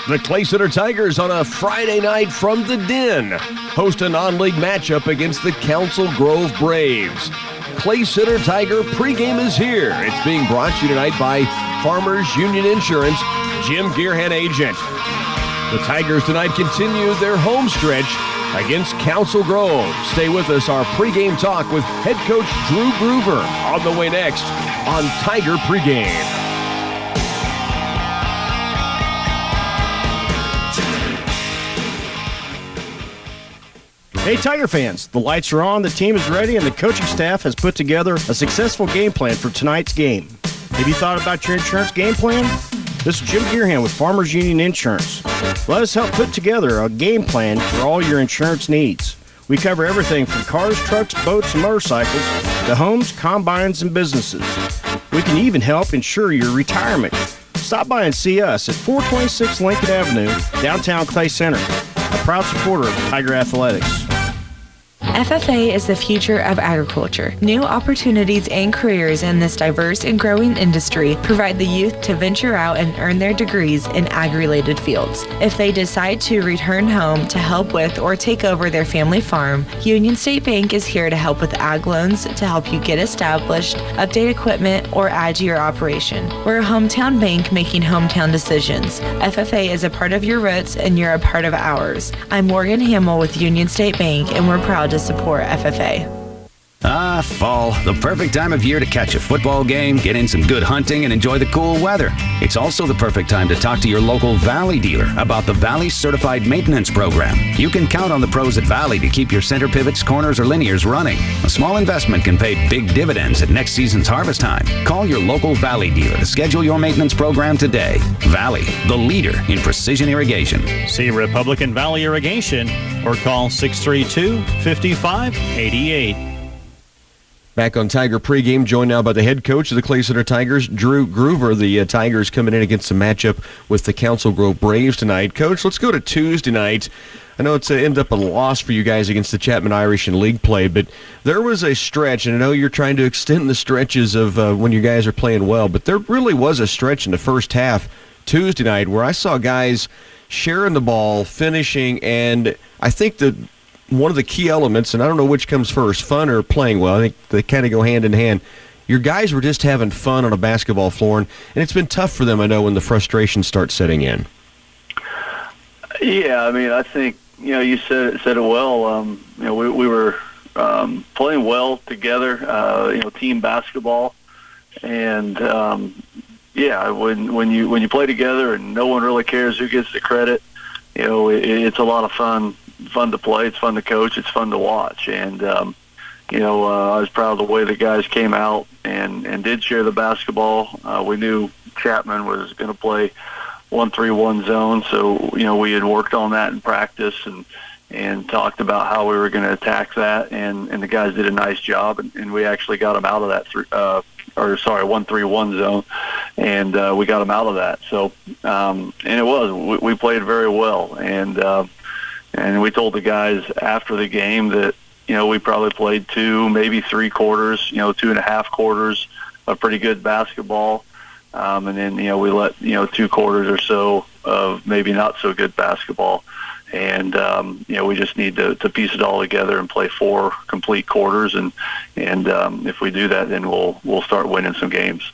The Clay Center Tigers on a Friday night from the Den host a non-league matchup against the Council Grove Braves. Clay Center Tiger pregame is here. It's being brought to you tonight by Farmers Union Insurance, Jim Gearhan agent. The Tigers tonight continue their home stretch against Council Grove. Stay with us. Our pregame talk with head coach Drew Groover on the way next on Tiger Pregame. Hey Tiger fans, the lights are on, the team is ready, and the coaching staff has put together a successful game plan for tonight's game. Have you thought about your insurance game plan? This is Jim Gearhan with Farmers Union Insurance. Let us help put together a game plan for all your insurance needs. We cover everything from cars, trucks, boats, and motorcycles to homes, combines, and businesses. We can even help insure your retirement. Stop by and see us at 426 Lincoln Avenue, downtown Clay Center, a proud supporter of Tiger Athletics. FFA is the future of agriculture. New opportunities and careers in this diverse and growing industry provide the youth to venture out and earn their degrees in ag-related fields. If they decide to return home to help with or take over their family farm, Union State Bank is here to help with ag loans to help you get established, update equipment, or add to your operation. We're a hometown bank making hometown decisions. FFA is a part of your roots and you're a part of ours. I'm Morgan Hamill with Union State Bank, and we're proud to support FFA. Fall, the perfect time of year to catch a football game, get in some good hunting, and enjoy the cool weather. It's also the perfect time to talk to your local Valley dealer about the Valley Certified Maintenance Program. You can count on the pros at Valley to keep your center pivots, corners, or linears running. A small investment can pay big dividends at next season's harvest time. Call your local Valley dealer to schedule your maintenance program today. Valley, the leader in precision irrigation. See Republican Valley Irrigation or call 632-5588. Back on Tiger Pregame, joined now by the head coach of the Clay Center Tigers, Drew Groover. The Tigers coming in against a matchup with the Council Grove Braves tonight. Coach, let's go to Tuesday night. I know it's ended up a loss for you guys against the Chapman Irish in league play, but there was a stretch, and I know you're trying to extend the stretches of when you guys are playing well, but there really was a stretch in the first half Tuesday night where I saw guys sharing the ball, finishing, and I think that one of the key elements, and I don't know which comes first, fun or playing well. I think they kind of go hand in hand. Your guys were just having fun on a basketball floor, and it's been tough for them, I know, when the frustration starts setting in. Yeah, I mean, I think, you said it well. We were playing well together, team basketball. And, when you play together and no one really cares who gets the credit, it's a lot of fun to play. It's fun to coach. It's fun to watch. And, I was proud of the way the guys came out and did share the basketball. We knew Chapman was going to play 1-3-1 zone. So, we had worked on that in practice and talked about how we were going to attack that. And the guys did a nice job. And we actually got them out of that 1-3-1 zone. And we got them out of that. So, and it was, we played very well. And we told the guys after the game that, we probably played 2, maybe 3 quarters, 2.5 quarters of pretty good basketball. And then, we let, 2 quarters or so of maybe not so good basketball. And, we just need to piece it all together and play 4 complete quarters. And if we do that, then we'll start winning some games.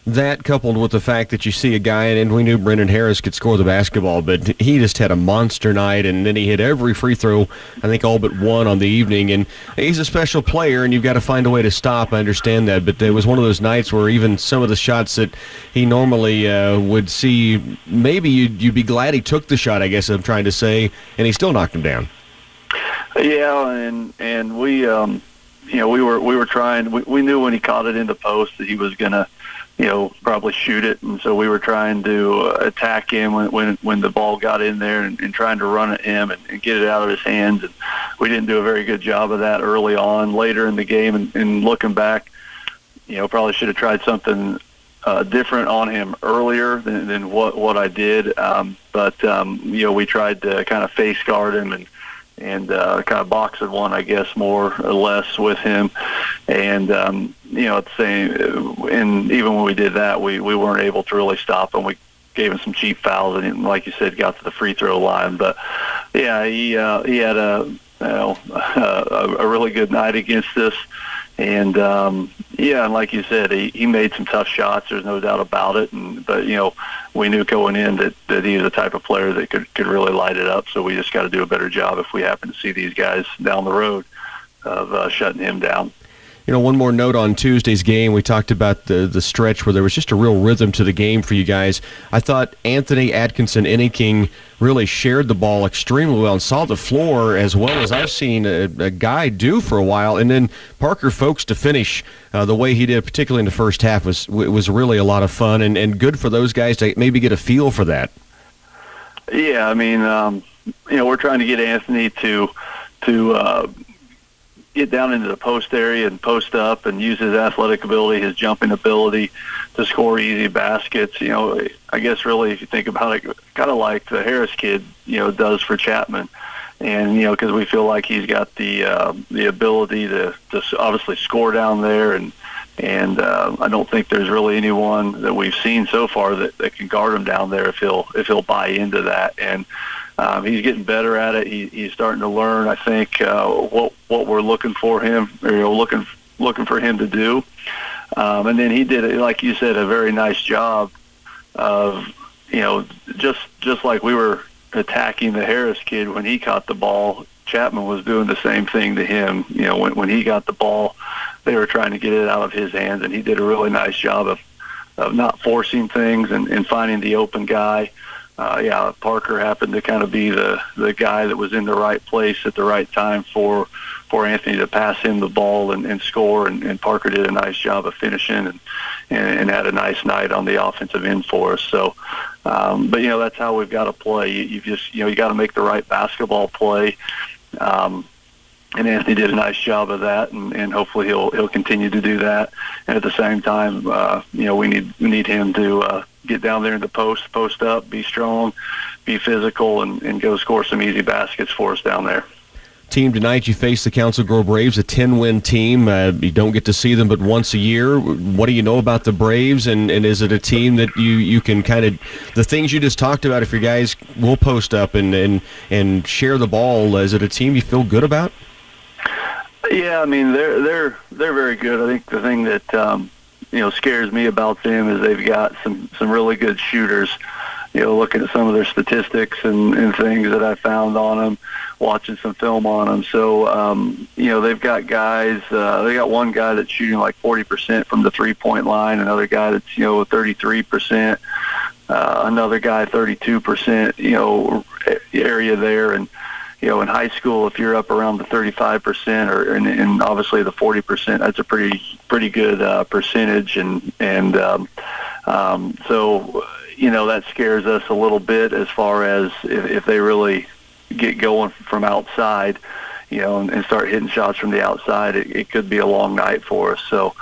That coupled with the fact that you see a guy, and we knew Brendan Harris could score the basketball, but he just had a monster night, and then he hit every free throw, I think all but one on the evening, and he's a special player, and you've got to find a way to stop. I understand that, but it was one of those nights where even some of the shots that he normally would see, maybe you'd be glad he took the shot, I guess I'm trying to say, and he still knocked him down. Yeah, and we, we were trying. We knew when he caught it in the post that he was gonna, probably shoot it, and so we were trying to attack him when the ball got in there and trying to run at him and get it out of his hands. And we didn't do a very good job of that early on. Later in the game, and looking back, probably should have tried something different on him earlier than what I did. But we tried to kind of face guard him and kind of box at one, I guess, more or less with him. And, at the same, and even when we did that, we weren't able to really stop him. We gave him some cheap fouls, and like you said, got to the free throw line. But yeah, he had a really good night against us. And, and like you said, he made some tough shots. There's no doubt about it. But we knew going in that he was the type of player that could really light it up. So we just got to do a better job if we happen to see these guys down the road of shutting him down. One more note on Tuesday's game. We talked about the stretch where there was just a real rhythm to the game for you guys. I thought Anthony Atkinson Inniking really shared the ball extremely well and saw the floor as well as I've seen a guy do for a while. And then Parker Folks to finish the way he did, particularly in the first half, was really a lot of fun and good for those guys to maybe get a feel for that. Yeah, I mean, we're trying to get Anthony to get down into the post area and post up and use his athletic ability, his jumping ability to score easy baskets. I guess really if you think about it, kind of like the Harris kid, does for Chapman. And, because we feel like he's got the ability to obviously score down there. And I don't think there's really anyone that we've seen so far that can guard him down there if he'll buy into that. And he's getting better at it. He's starting to learn, I think, what we're looking for him, or looking for him to do. And then he did, like you said, a very nice job of, just like we were attacking the Harris kid when he caught the ball. Chapman was doing the same thing to him. When he got the ball, they were trying to get it out of his hands, and he did a really nice job of not forcing things and finding the open guy. Parker happened to kind of be the guy that was in the right place at the right time for Anthony to pass him the ball and score, and Parker did a nice job of finishing and had a nice night on the offensive end for us. So, but that's how we've got to play. You just you got to make the right basketball play, and Anthony did a nice job of that, and hopefully he'll continue to do that. And at the same time, we need him to get down there in the post up, be strong, be physical, and go score some easy baskets for us down there. Team tonight, you face the Council Grove Braves, a 10-win team. You don't get to see them but once a year. What do you know about the Braves, and is it a team that you can kind of, the things you just talked about, if your guys will post up and share the ball, is it a team you feel good about? Yeah, I mean, they're very good. I think the thing that scares me about them is they've got some really good shooters. Looking at some of their statistics and things that I found on them, watching some film on them. So, they've got guys, they got one guy that's shooting like 40% from the three-point line, another guy that's, 33%, another guy 32%, area there. And, in high school, if you're up around the 35% and obviously the 40%, that's a pretty good percentage. So, that scares us a little bit as far as if they really get going from outside, and start hitting shots from the outside, it could be a long night for us. So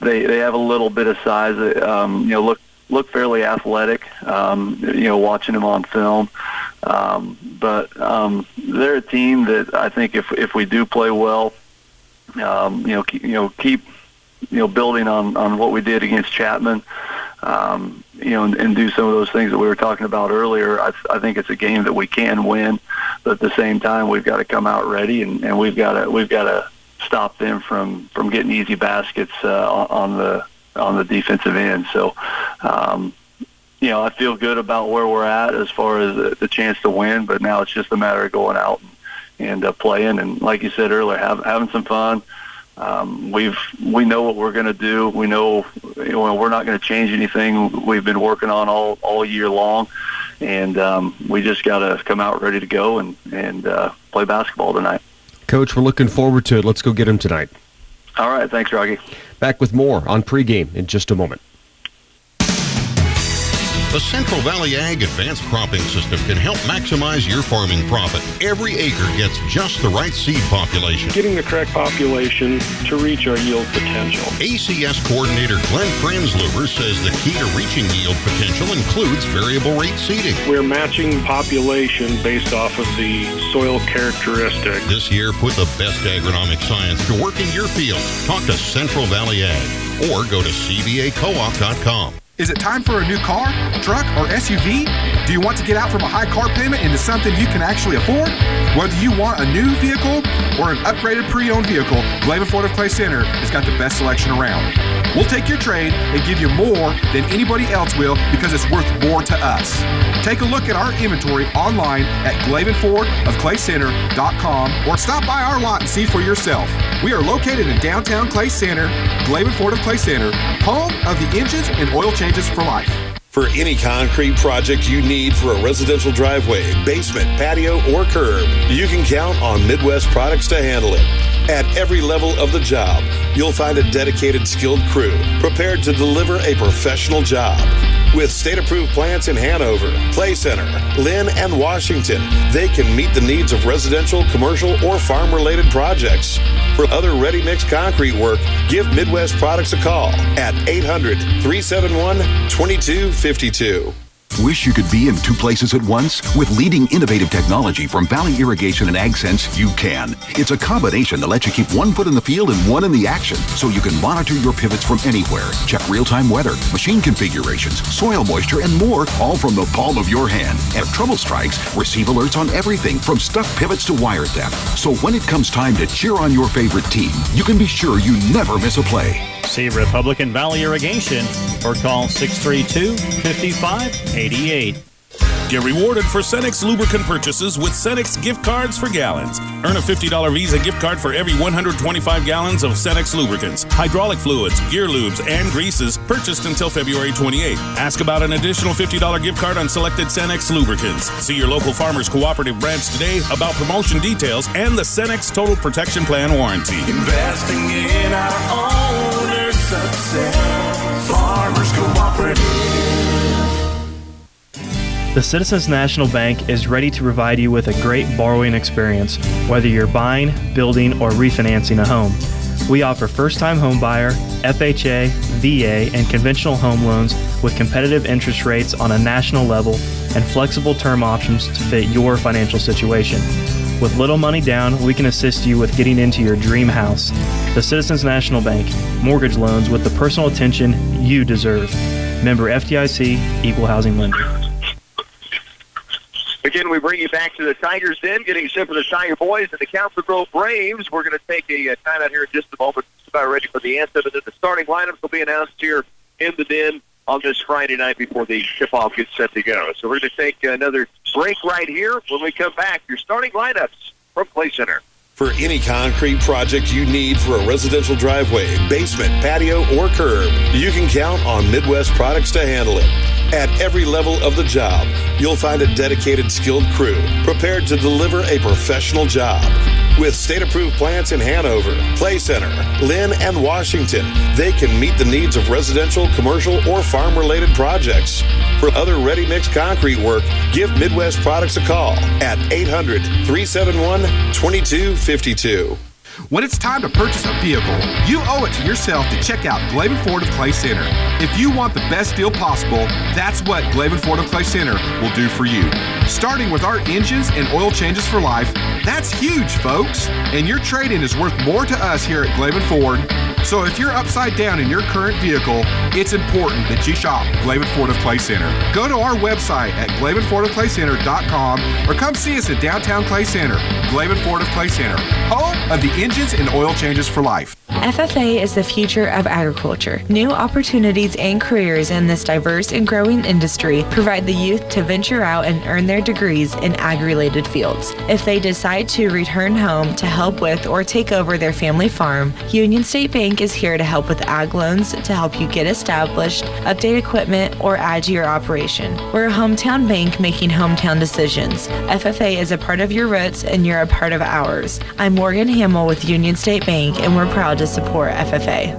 they have a little bit of size, look fairly athletic, watching them on film. But they're a team that I think if we do play well, keep building on what we did against Chapman, and do some of those things that we were talking about earlier. I think it's a game that we can win, but at the same time we've got to come out ready, and we've got to stop them from getting easy baskets on the defensive end. So, I feel good about where we're at as far as the chance to win, but now it's just a matter of going out and playing, and like you said earlier, having some fun. We know what we're going to do. We know, we're not going to change anything we've been working on all year long, and we just got to come out ready to go and play basketball tonight. Coach, we're looking forward to it. Let's go get him tonight. All right, thanks, Rocky. Back with more on pregame in just a moment. The Central Valley Ag Advanced Cropping System can help maximize your farming profit. Every acre gets just the right seed population. Getting the correct population to reach our yield potential. ACS Coordinator Glenn Franzluber says the key to reaching yield potential includes variable rate seeding. We're matching population based off of the soil characteristics. This year, put the best agronomic science to work in your field. Talk to Central Valley Ag or go to cvacoop.com. Is it time for a new car, truck, or SUV? Do you want to get out from a high car payment into something you can actually afford? Whether you want a new vehicle or an upgraded pre-owned vehicle, Glavin Ford of Clay Center has got the best selection around. We'll take your trade and give you more than anybody else will because it's worth more to us. Take a look at our inventory online at GlavinFordofClayCenter.com or stop by our lot and see for yourself. We are located in downtown Clay Center, Glavin Ford of Clay Center, home of the engines and oil changes for life. For any concrete project you need for a residential driveway, basement, patio, or curb, you can count on Midwest Products to handle it. At every level of the job, you'll find a dedicated, skilled crew prepared to deliver a professional job. With state-approved plants in Hanover, Clay Center, Lynn, and Washington, they can meet the needs of residential, commercial, or farm-related projects. For other ready-mix concrete work, give Midwest Products a call at 800-371-2252. Wish you could be in two places at once? With leading innovative technology from Valley Irrigation and AgSense, you can. It's a combination that lets you keep one foot in the field and one in the action, so you can monitor your pivots from anywhere. Check real-time weather, machine configurations, soil moisture, and more, all from the palm of your hand. And if trouble strikes, receive alerts on everything from stuck pivots to wire theft. So when it comes time to cheer on your favorite team, you can be sure you never miss a play. See Republican Valley Irrigation or call 632-5588. Get rewarded for Cenex lubricant purchases with Cenex gift cards for gallons. Earn a $50 Visa gift card for every 125 gallons of Cenex lubricants, hydraulic fluids, gear lubes, and greases purchased until February 28th. Ask about an additional $50 gift card on selected Cenex lubricants. See your local Farmers Cooperative branch today about promotion details and the Cenex Total Protection Plan warranty. Investing in our owner's success. Farmers Cooperative. The Citizens National Bank is ready to provide you with a great borrowing experience, whether you're buying, building, or refinancing a home. We offer first-time home buyer, FHA, VA, and conventional home loans with competitive interest rates on a national level and flexible term options to fit your financial situation. With little money down, we can assist you with getting into your dream house. The Citizens National Bank, mortgage loans with the personal attention you deserve. Member FDIC, Equal Housing Lender. Again, we bring you back to the Tigers Den, getting set for the Tiger Boys and the Council Grove Braves. We're going to take a timeout here in just a moment. Just about ready for the anthem, and then the starting lineups will be announced here in the Den on this Friday night before the tip-off gets set to go. So we're going to take another break right here. When we come back, your starting lineups from Clay Center. For any concrete project you need for a residential driveway, basement, patio, or curb, you can count on Midwest Products to handle it. At every level of the job, you'll find a dedicated, skilled crew prepared to deliver a professional job. With state-approved plants in Hanover, Clay Center, Lynn, and Washington, they can meet the needs of residential, commercial, or farm-related projects. For other ready-mix concrete work, give Midwest Products a call at 800-371-2252. When it's time to purchase a vehicle, you owe it to yourself to check out Glavin Ford of Clay Center. If you want the best deal possible, that's what Glavin Ford of Clay Center will do for you. Starting with our engines and oil changes for life, that's huge, folks. And your trade-in is worth more to us here at Glavin Ford. So if you're upside down in your current vehicle, it's important that you shop Glavin Ford of Clay Center. Go to our website at GlavinFordofClayCenter.com or come see us at downtown Clay Center. Glavin Ford of Clay Center, home of the engines and oil changes for life. FFA is the future of agriculture. New opportunities and careers in this diverse and growing industry provide the youth to venture out and earn their degrees in ag-related fields. If they decide to return home to help with or take over their family farm, Union State Bank is here to help with ag loans to help you get established, update equipment, or add to your operation. We're a hometown bank making hometown decisions. FFA is a part of your roots and you're a part of ours. I'm Morgan Hamill with Union State Bank, and we're proud to support FFA.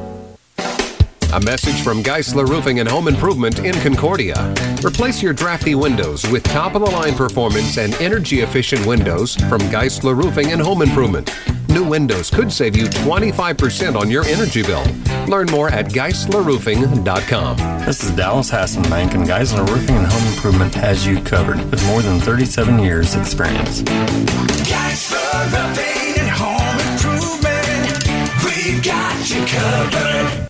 A message from Geisler Roofing and Home Improvement in Concordia. Replace your drafty windows with top-of-the-line performance and energy-efficient windows from Geisler Roofing and Home Improvement. New windows could save you 25% on your energy bill. Learn more at GeislerRoofing.com. This is Dallas Hassan Bank, and Geisler Roofing and Home Improvement has you covered with more than 37 years experience. Geisler Roofing and Home Improvement, we've got you covered.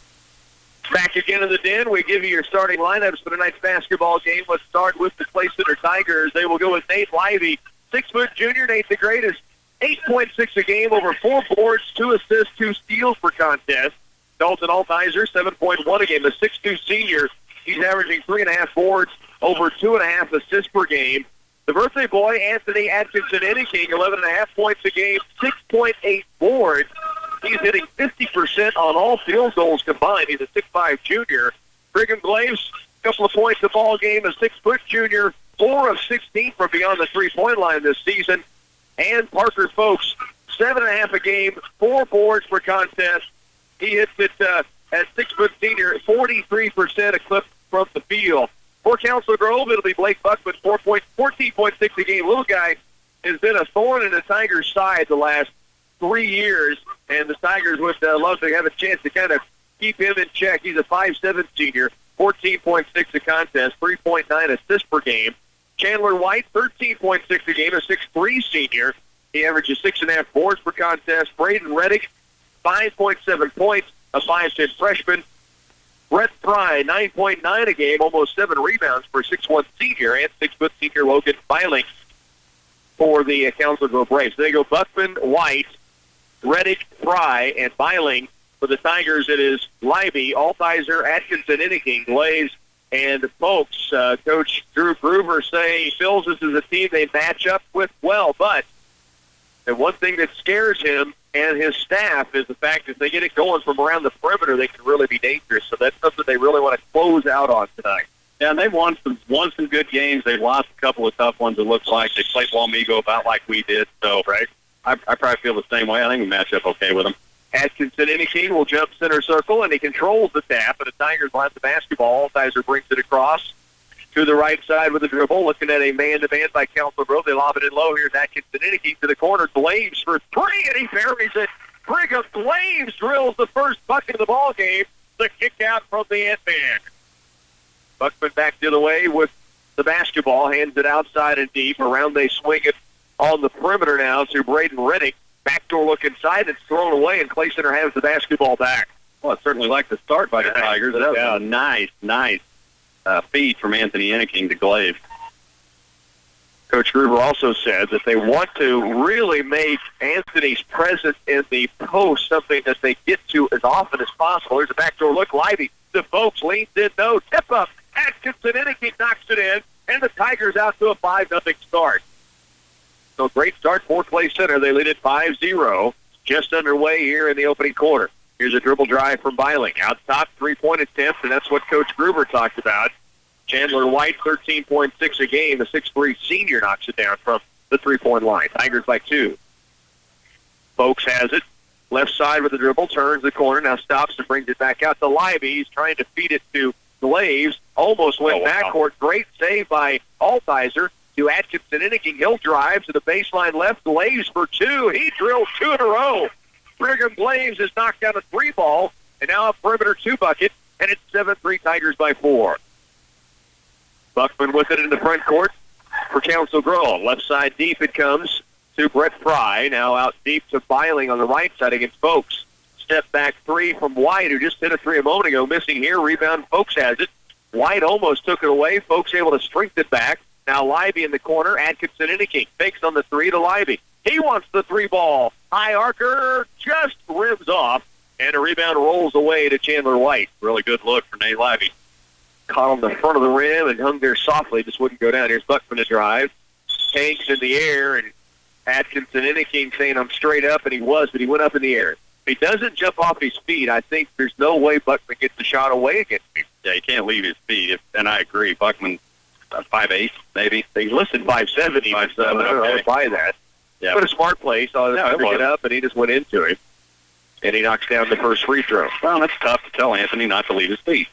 Back Back again in the den. We give you your starting lineups for tonight's basketball game. Let's start with the Clay Center Tigers. They will go with Nate Livey, 6-foot junior. Nate the greatest, 8.6 a game, over 4 boards, 2 assists, 2 steals per contest. Dalton Altizer, 7.1 a game, the 6'2 senior. He's averaging 3.5 boards, over 2.5 assists per game. The birthday boy, Anthony Atkinson-Enneking, 11.5 points a game, 6.8 boards. He's hitting 50% on all field goals combined. He's a 6'5 junior. Brigham Glaves, a couple of points a ball game, a 6-foot junior, 4 of 16 from beyond the three-point line this season. And Parker Folks, 7.5 a game, 4 boards per contest. He hits it as 6-foot senior, 43% a clip from the field. For Council Grove, it'll be Blake Buckman, 14.6 a game. Little guy has been a thorn in the Tigers' side the last 3 years, and the Tigers would love to have a chance to kind of keep him in check. He's a 5'7 senior, 14.6 a contest, 3.9 assists per game. Chandler White, 13.6 a game, a 6'3 senior. He averages 6.5 boards per contest. Braden Reddick, 5.7 points, a 5'10 freshman. Brett Fry, 9.9 a game, almost 7 rebounds for a 6'1 senior, and 6-foot senior Logan Biling for the Council Grove Braves. They go Buckman, White, Reddick, Fry, and Biling. For the Tigers, it is Livey, Altizer, Atkinson, Enneking, Glaze, and Folks. Coach Drew Groover saying he feels this is a team they match up with well, but the one thing that scares him and his staff is the fact that if they get it going from around the perimeter, they can really be dangerous. So that's something they really want to close out on tonight. Yeah, and they've won some good games. They've lost a couple of tough ones, it looks like. They played Wamego about like we did. So right. I probably feel the same way. I think we match up okay with them. Atkinson Enneking will jump center circle, and he controls the tap, and the Tigers will have the basketball. Altizer brings it across to the right side with the dribble, looking at a man-to-man by Council Grove. They lob it in low. Here's Atkinson Enneking to the corner. Glaves for 3, and he buries it. Brigham Glaves drills the first bucket of the ball game. The kick out from the end man. Buckman back the other way with the basketball, hands it outside and deep. Around they swing it on the perimeter now to Braden Reddick. Backdoor look inside, it's thrown away, and Clay Center has the basketball back. Well, I certainly like the start by the Tigers. That was a nice feed from Anthony Enneking to Glaive. Coach Gruber also said that they want to really make Anthony's presence in the post something that they get to as often as possible. There's a backdoor look. Livey, the folks leans in, no, tip up. Atkinson Enneking knocks it in, and the Tigers out to a 5-0 start. So great start for Clay Center. They lead it 5-0, just underway here in the opening quarter. Here's a dribble drive from Biling. Out top, 3-point attempt, and that's what Coach Gruber talked about. Chandler White, 13.6 a game. The 6'3 senior knocks it down from the 3-point line. Tigers by 2. Folks has it. Left side with the dribble, turns the corner, now stops and brings it back out to Livey. He's trying to feed it to Glaves. Almost went backcourt. Great save by Altizer to Atkinson Enneking. He'll drive to the baseline left. Glaves for 2. He drilled 2 in a row. Brigham Glaves has knocked down a 3 ball, and now a perimeter 2 bucket, and it's 7-3 Tigers by 4. Buckman with it in the front court for Council Grove. Left side deep it comes to Brett Fry. Now out deep to Biling on the right side against Folks. Step back 3 from White, who just hit a 3 a moment ago. Missing here. Rebound. Folks has it. White almost took it away. Folks able to strength it back. Now Livey in the corner. Atkinson Enneking fakes on the 3 to Livey. He wants the 3 ball. High arcer just rims off, and a rebound rolls away to Chandler White. Really good look for Nate Livey. Caught on the front of the rim and hung there softly. Just wouldn't go down. Here's Buckman to drive. Hanks in the air, and Atkinson Enneking saying, I'm straight up, and he was, but he went up in the air. If he doesn't jump off his feet, I think there's no way Buckman gets the shot away against him. Yeah, he can't leave his feet, and I agree. Buckman, 5'8", maybe. He's listed 5'7", even, so I don't know buy that. Yeah. But a smart play. Saw him get up, and he just went into it. And he knocks down the first free throw. Well, that's tough to tell Anthony not to leave his feet.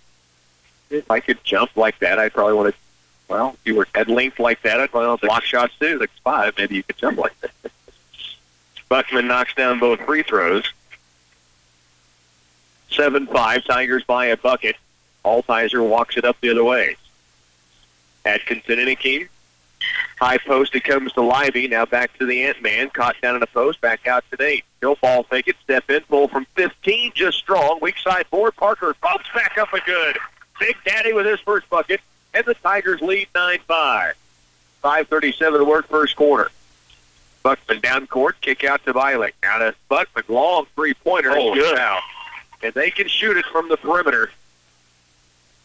If I could jump like that, I'd probably want to, well, if you were at length like that, I'd probably want to block shots too. 6'5", maybe you could jump like that. Buckman knocks down both free throws. 7-5, Tigers by a bucket. Altizer walks it up the other way. Atkinson Enneking High post, it comes to Lively. Now back to the Ant-Man. Caught down in the post. Back out to Nate. No ball fake it. Step in. Pull from 15. Just strong. Weak side board. Parker bumps back up and good. Big Daddy with his first bucket. And the Tigers lead 9-5. 5:37 to work first quarter. Buckman down court. Kick out to Violet. Now to Buckman. Long three-pointer. Good. And they can shoot it from the perimeter.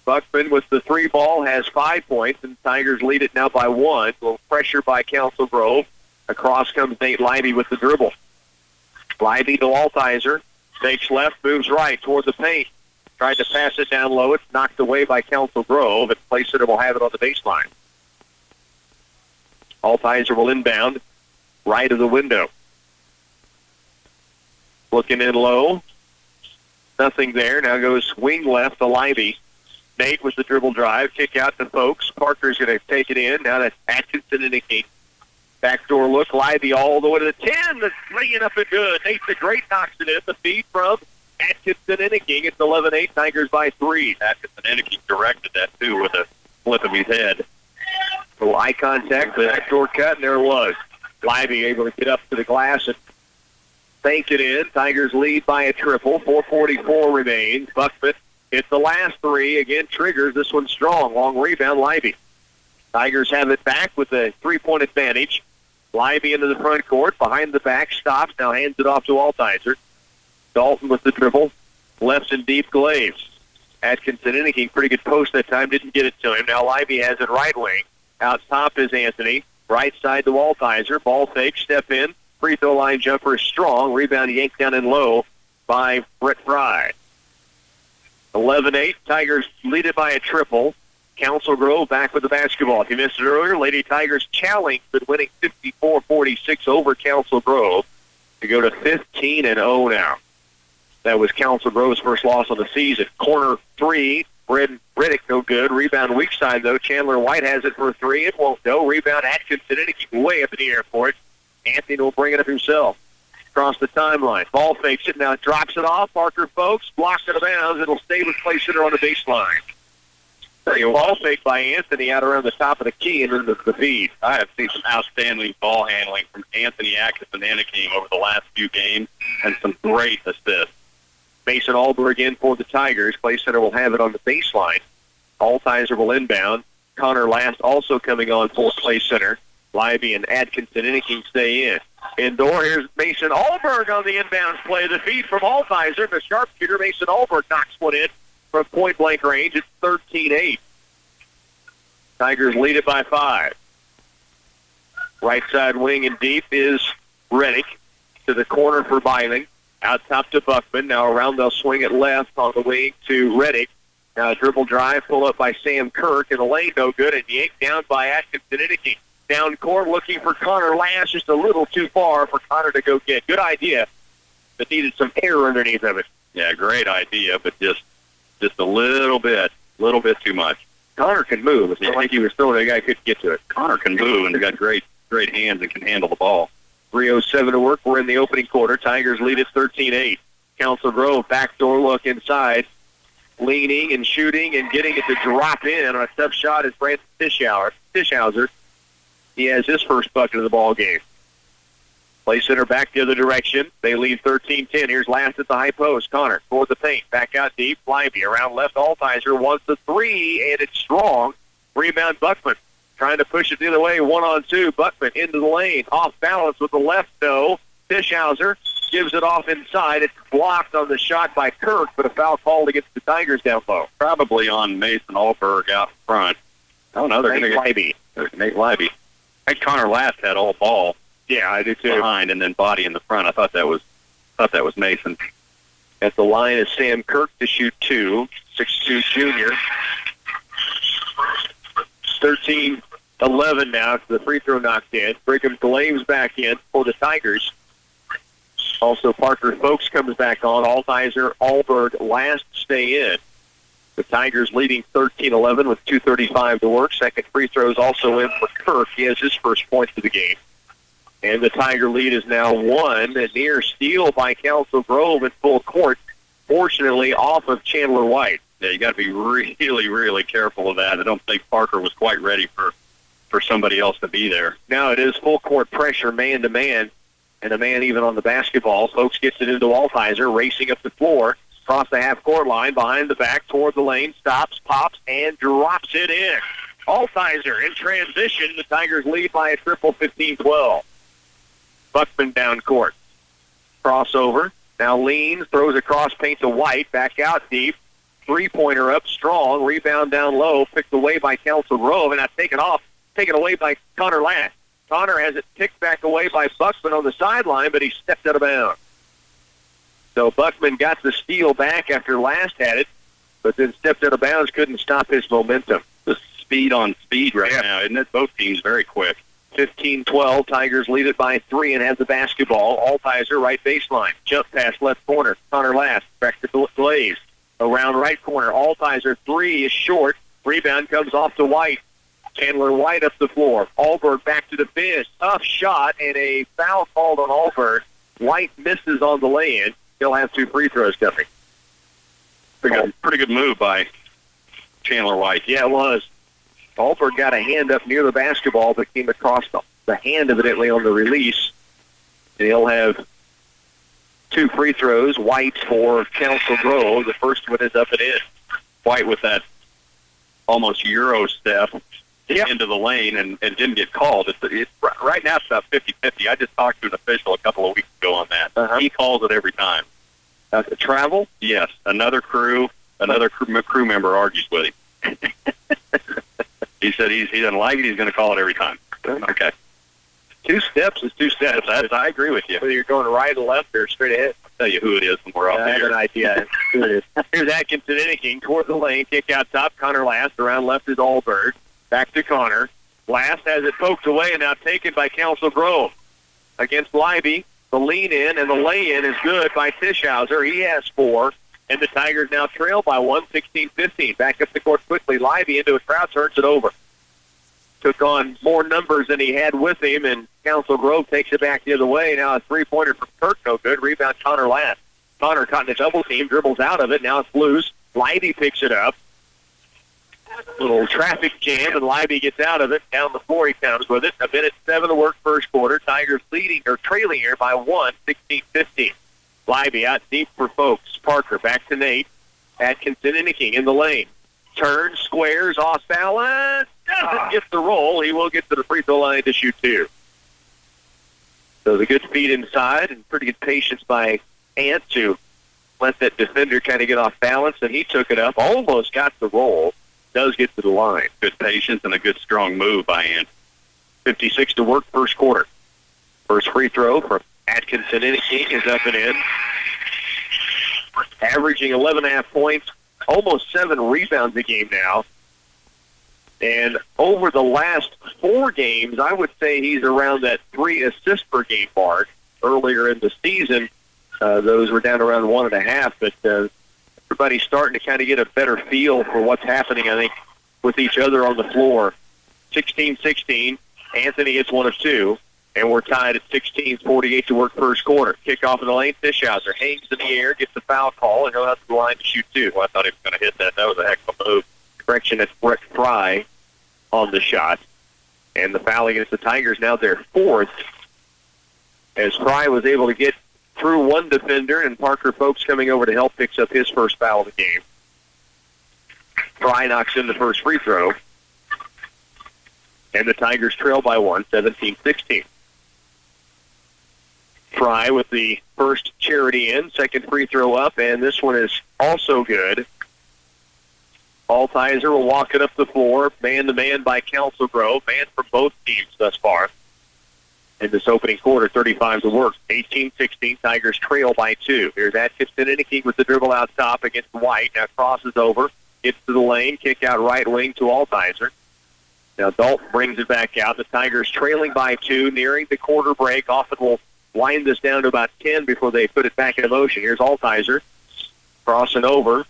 Buckman with the 3 ball has 5 points, and Tigers lead it now by 1. A little pressure by Council Grove. Across comes Nate Lively with the dribble. Lively to Altizer. Fakes left, moves right toward the paint. Tried to pass it down low. It's knocked away by Council Grove, and Placer will have it on the baseline. Altizer will inbound right of the window. Looking in low. Nothing there. Now goes wing left to Lively. Nate with the dribble drive. Kick out to Folks. Parker's going to take it in. Now that's Atkinson and Nicky. Backdoor look. Lively all the way to the 10. That's laying up and good. Nate the Great knocks it in. The feed from Atkinson and Nicky. It's 11-8. Tigers by 3. Atkinson and Nicky directed that, too, with a flip of his head. A little eye contact. The backdoor cut, and there it was. Lively able to get up to the glass and bank it in. Tigers lead by a triple. 4:44 remains. Buckman. It's the last 3. Again, triggers. This one's strong. Long rebound, Lively. Tigers have it back with a 3-point advantage. Lively into the front court. Behind the back. Stops. Now hands it off to Altizer. Dalton with the dribble. Left and deep Glaves. Atkinson indicating pretty good post that time. Didn't get it to him. Now Lively has it right wing. Out top is Anthony. Right side to Altizer. Ball fake. Step in. Free throw line jumper is strong. Rebound yanked down and low by Brett Fry. 11-8. Tigers lead it by a triple. Council Grove back with the basketball. If you missed it earlier, Lady Tigers challenged but winning 54-46 over Council Grove to go to 15-0 now. That was Council Grove's first loss of the season. Corner 3. Riddick no good. Rebound weak side, though. Chandler White has it for 3. It won't go. Rebound Atkinson. And keep way up in the air for it. Anthony will bring it up himself. Across the timeline. Ball fakes it. Now drops it off. Parker Folks blocks it out of bounds. It'll stay with Clay Center on the baseline. Ball fake by Anthony out around the top of the key and into the feed. I have seen some outstanding ball handling from Anthony Atkinson and Anaking over the last few games and some great assists. Mason Alberg in for the Tigers. Clay Center will have it on the baseline. Altizer will inbound. Connor Last also coming on for Clay Center. Lively and Atkinson and Anaking stay in. Indoor, here's Mason Alberg on the inbounds play. The feed from Altizer. The sharpshooter, Mason Alberg, knocks one in from point-blank range. It's 13-8. Tigers lead it by 5. Right side wing and deep is Reddick to the corner for Biling. Out top to Buckman. Now around, they'll swing it left on the wing to Reddick. Now a dribble drive, pull up by Sam Kirk, and the lane no good, and yanked down by Atkinson Anaking. Down court looking for Connor Last, just a little too far for Connor to go get. Good idea, but needed some air underneath of it. Yeah, great idea, but just a little bit too much. Connor can move. It's not like he was throwing, a guy couldn't get to it. Connor can move and got great hands and can handle the ball. 3:07 to work. We're in the opening quarter. Tigers lead it 13-8. Council Grove, backdoor look inside. Leaning and shooting and getting it to drop in on a tough shot is Brandon Fischhauser. He has his first bucket of the ball game. Play center back the other direction. They lead 13-10. Here's Last at the high post. Connor toward the paint. Back out deep. Lively around left. Altizer wants the 3, and it's strong. Rebound Buckman. Trying to push it the other way. 1-on-2. Buckman into the lane. Off balance with the left, though. Fischhauser gives it off inside. It's blocked on the shot by Kirk, but a foul called against the Tigers down low. Probably on Mason Alberg out front. Oh, no, they're going to get Nate Lively. I think Connor Last had all ball. Yeah, I do too. Behind and then body in the front. I thought that was Mason. At the line is Sam Kirk to shoot 2. 6'2" junior. 13-11 now. The free throw knocked in. Brigham Glaves back in for the Tigers. Also, Parker Folks comes back on. Altizer, Alberg, Last stay in. The Tigers leading 13-11 with 2:35 to work. Second free throw is also in for Kirk. He has his first points of the game. And the Tiger lead is now 1. A near steal by Council Grove in full court. Fortunately, off of Chandler White. Yeah, you got to be really, really careful of that. I don't think Parker was quite ready for for somebody else to be there. Now it is full court pressure, man-to-man, and a man even on the basketball. Folks gets it into Altizer, racing up the floor, across the half-court line, behind the back, toward the lane, stops, pops, and drops it in. Altizer in transition. The Tigers lead by a triple 15-12. Buckman down court. Crossover. Now leans, throws across, paint to White, back out deep. Three-pointer up strong. Rebound down low, picked away by Council Grove, and now taken away by Connor Last. Connor has it picked back away by Buckman on the sideline, but he stepped out of bounds. So Buckman got the steal back after Last had it, but then stepped out of bounds, couldn't stop his momentum. The speed on speed right now, isn't it? Both teams very quick. 15-12, Tigers lead it by 3 and have the basketball. Altizer, right baseline. Jump pass, left corner. Connor Last, back to Blaze. Around right corner. Altizer, 3 is short. Rebound comes off to White. Chandler White up the floor. Alberg back to the bench. Tough shot and a foul called on Alberg. White misses on the lay-in. He'll have 2 free throws coming. Pretty good move by Chandler White. Yeah, it was. Alberg got a hand up near the basketball, but came across the hand evidently on the release. And he'll have 2 free throws. White for Council Grove. The first one is up and in. White with that almost Euro step into the lane and didn't get called. Right now it's about 50-50. I just talked to an official a couple of weeks ago on that. He calls it every time. Travel? Yes. Another crew member argues with him. He said he doesn't like it. He's going to call it every time. Okay. 2 steps is 2 steps. I agree with you. Whether you're going right or left or straight ahead. I'll tell you who it is when we're off I have here. an idea who it is. Here's Atkinson Inniking toward the lane. Kick out top. Connor Last. Around left is Alberg. Back to Connor. Last has it poked away and now taken by Council Grove. Against Libby. The lean in and the lay in is good by Tischhauser. He has 4. And the Tigers now trail by 1, 16-15. Back up the court quickly. Libby into a crowd, turns it over. Took on more numbers than he had with him, and Council Grove takes it back the other way. Now a 3-pointer from Kirk, no good. Rebound Connor Last. Connor caught in a double team, dribbles out of it. Now it's loose. Libby picks it up. Little traffic jam, and Libby gets out of it. Down the floor he comes with it. A minute 7 to work first quarter. Tigers trailing here by 1, 16-15. Libby out deep for Folks. Parker back to Nate. Atkinson Inniking in the lane. Turns, squares, off balance. Doesn't get the roll. He will get to the free throw line to shoot 2. So the good speed inside and pretty good patience by Ant to let that defender kind of get off balance, and he took it up. Almost got the roll. Does get to the line. Good patience and a good strong move by Ant. 56 to work first quarter. First free throw from Atkinson Inniking is up and in. Averaging 11.5 points, almost 7 rebounds a game now. And over the last 4 games, I would say he's around that 3 assists per game mark. Earlier in the season, those were down around 1.5, but everybody's starting to kind of get a better feel for what's happening, I think, with each other on the floor. 16-16, Anthony hits 1 of 2. And we're tied at 16-48 to work first quarter. Kickoff in the lane. Tischhauser hangs in the air, gets the foul call, and he'll have to the line to shoot 2. Well, I thought he was going to hit that. That was a heck of a move. Correction, it's Brett Fry on the shot. And the foul against the Tigers, now their 4th. As Fry was able to get through 1 defender, and Parker Folks coming over to help picks up his first foul of the game. Fry knocks in the first free throw. And the Tigers trail by 1, 17-16. Fry with the first charity in, second free throw up, and this one is also good. Altizer will walk it up the floor, man-to-man by Council Grove, man for both teams thus far. In this opening quarter, 35 to work, 18-16, Tigers trail by 2. Here's Atkinson Inniking with the dribble out top against White, now crosses over, gets to the lane, kick out right wing to Altizer. Now Dalton brings it back out. The Tigers trailing by 2, nearing the quarter break. Often will wind this down to about 10 before they put it back in motion. Here's Altizer crossing over.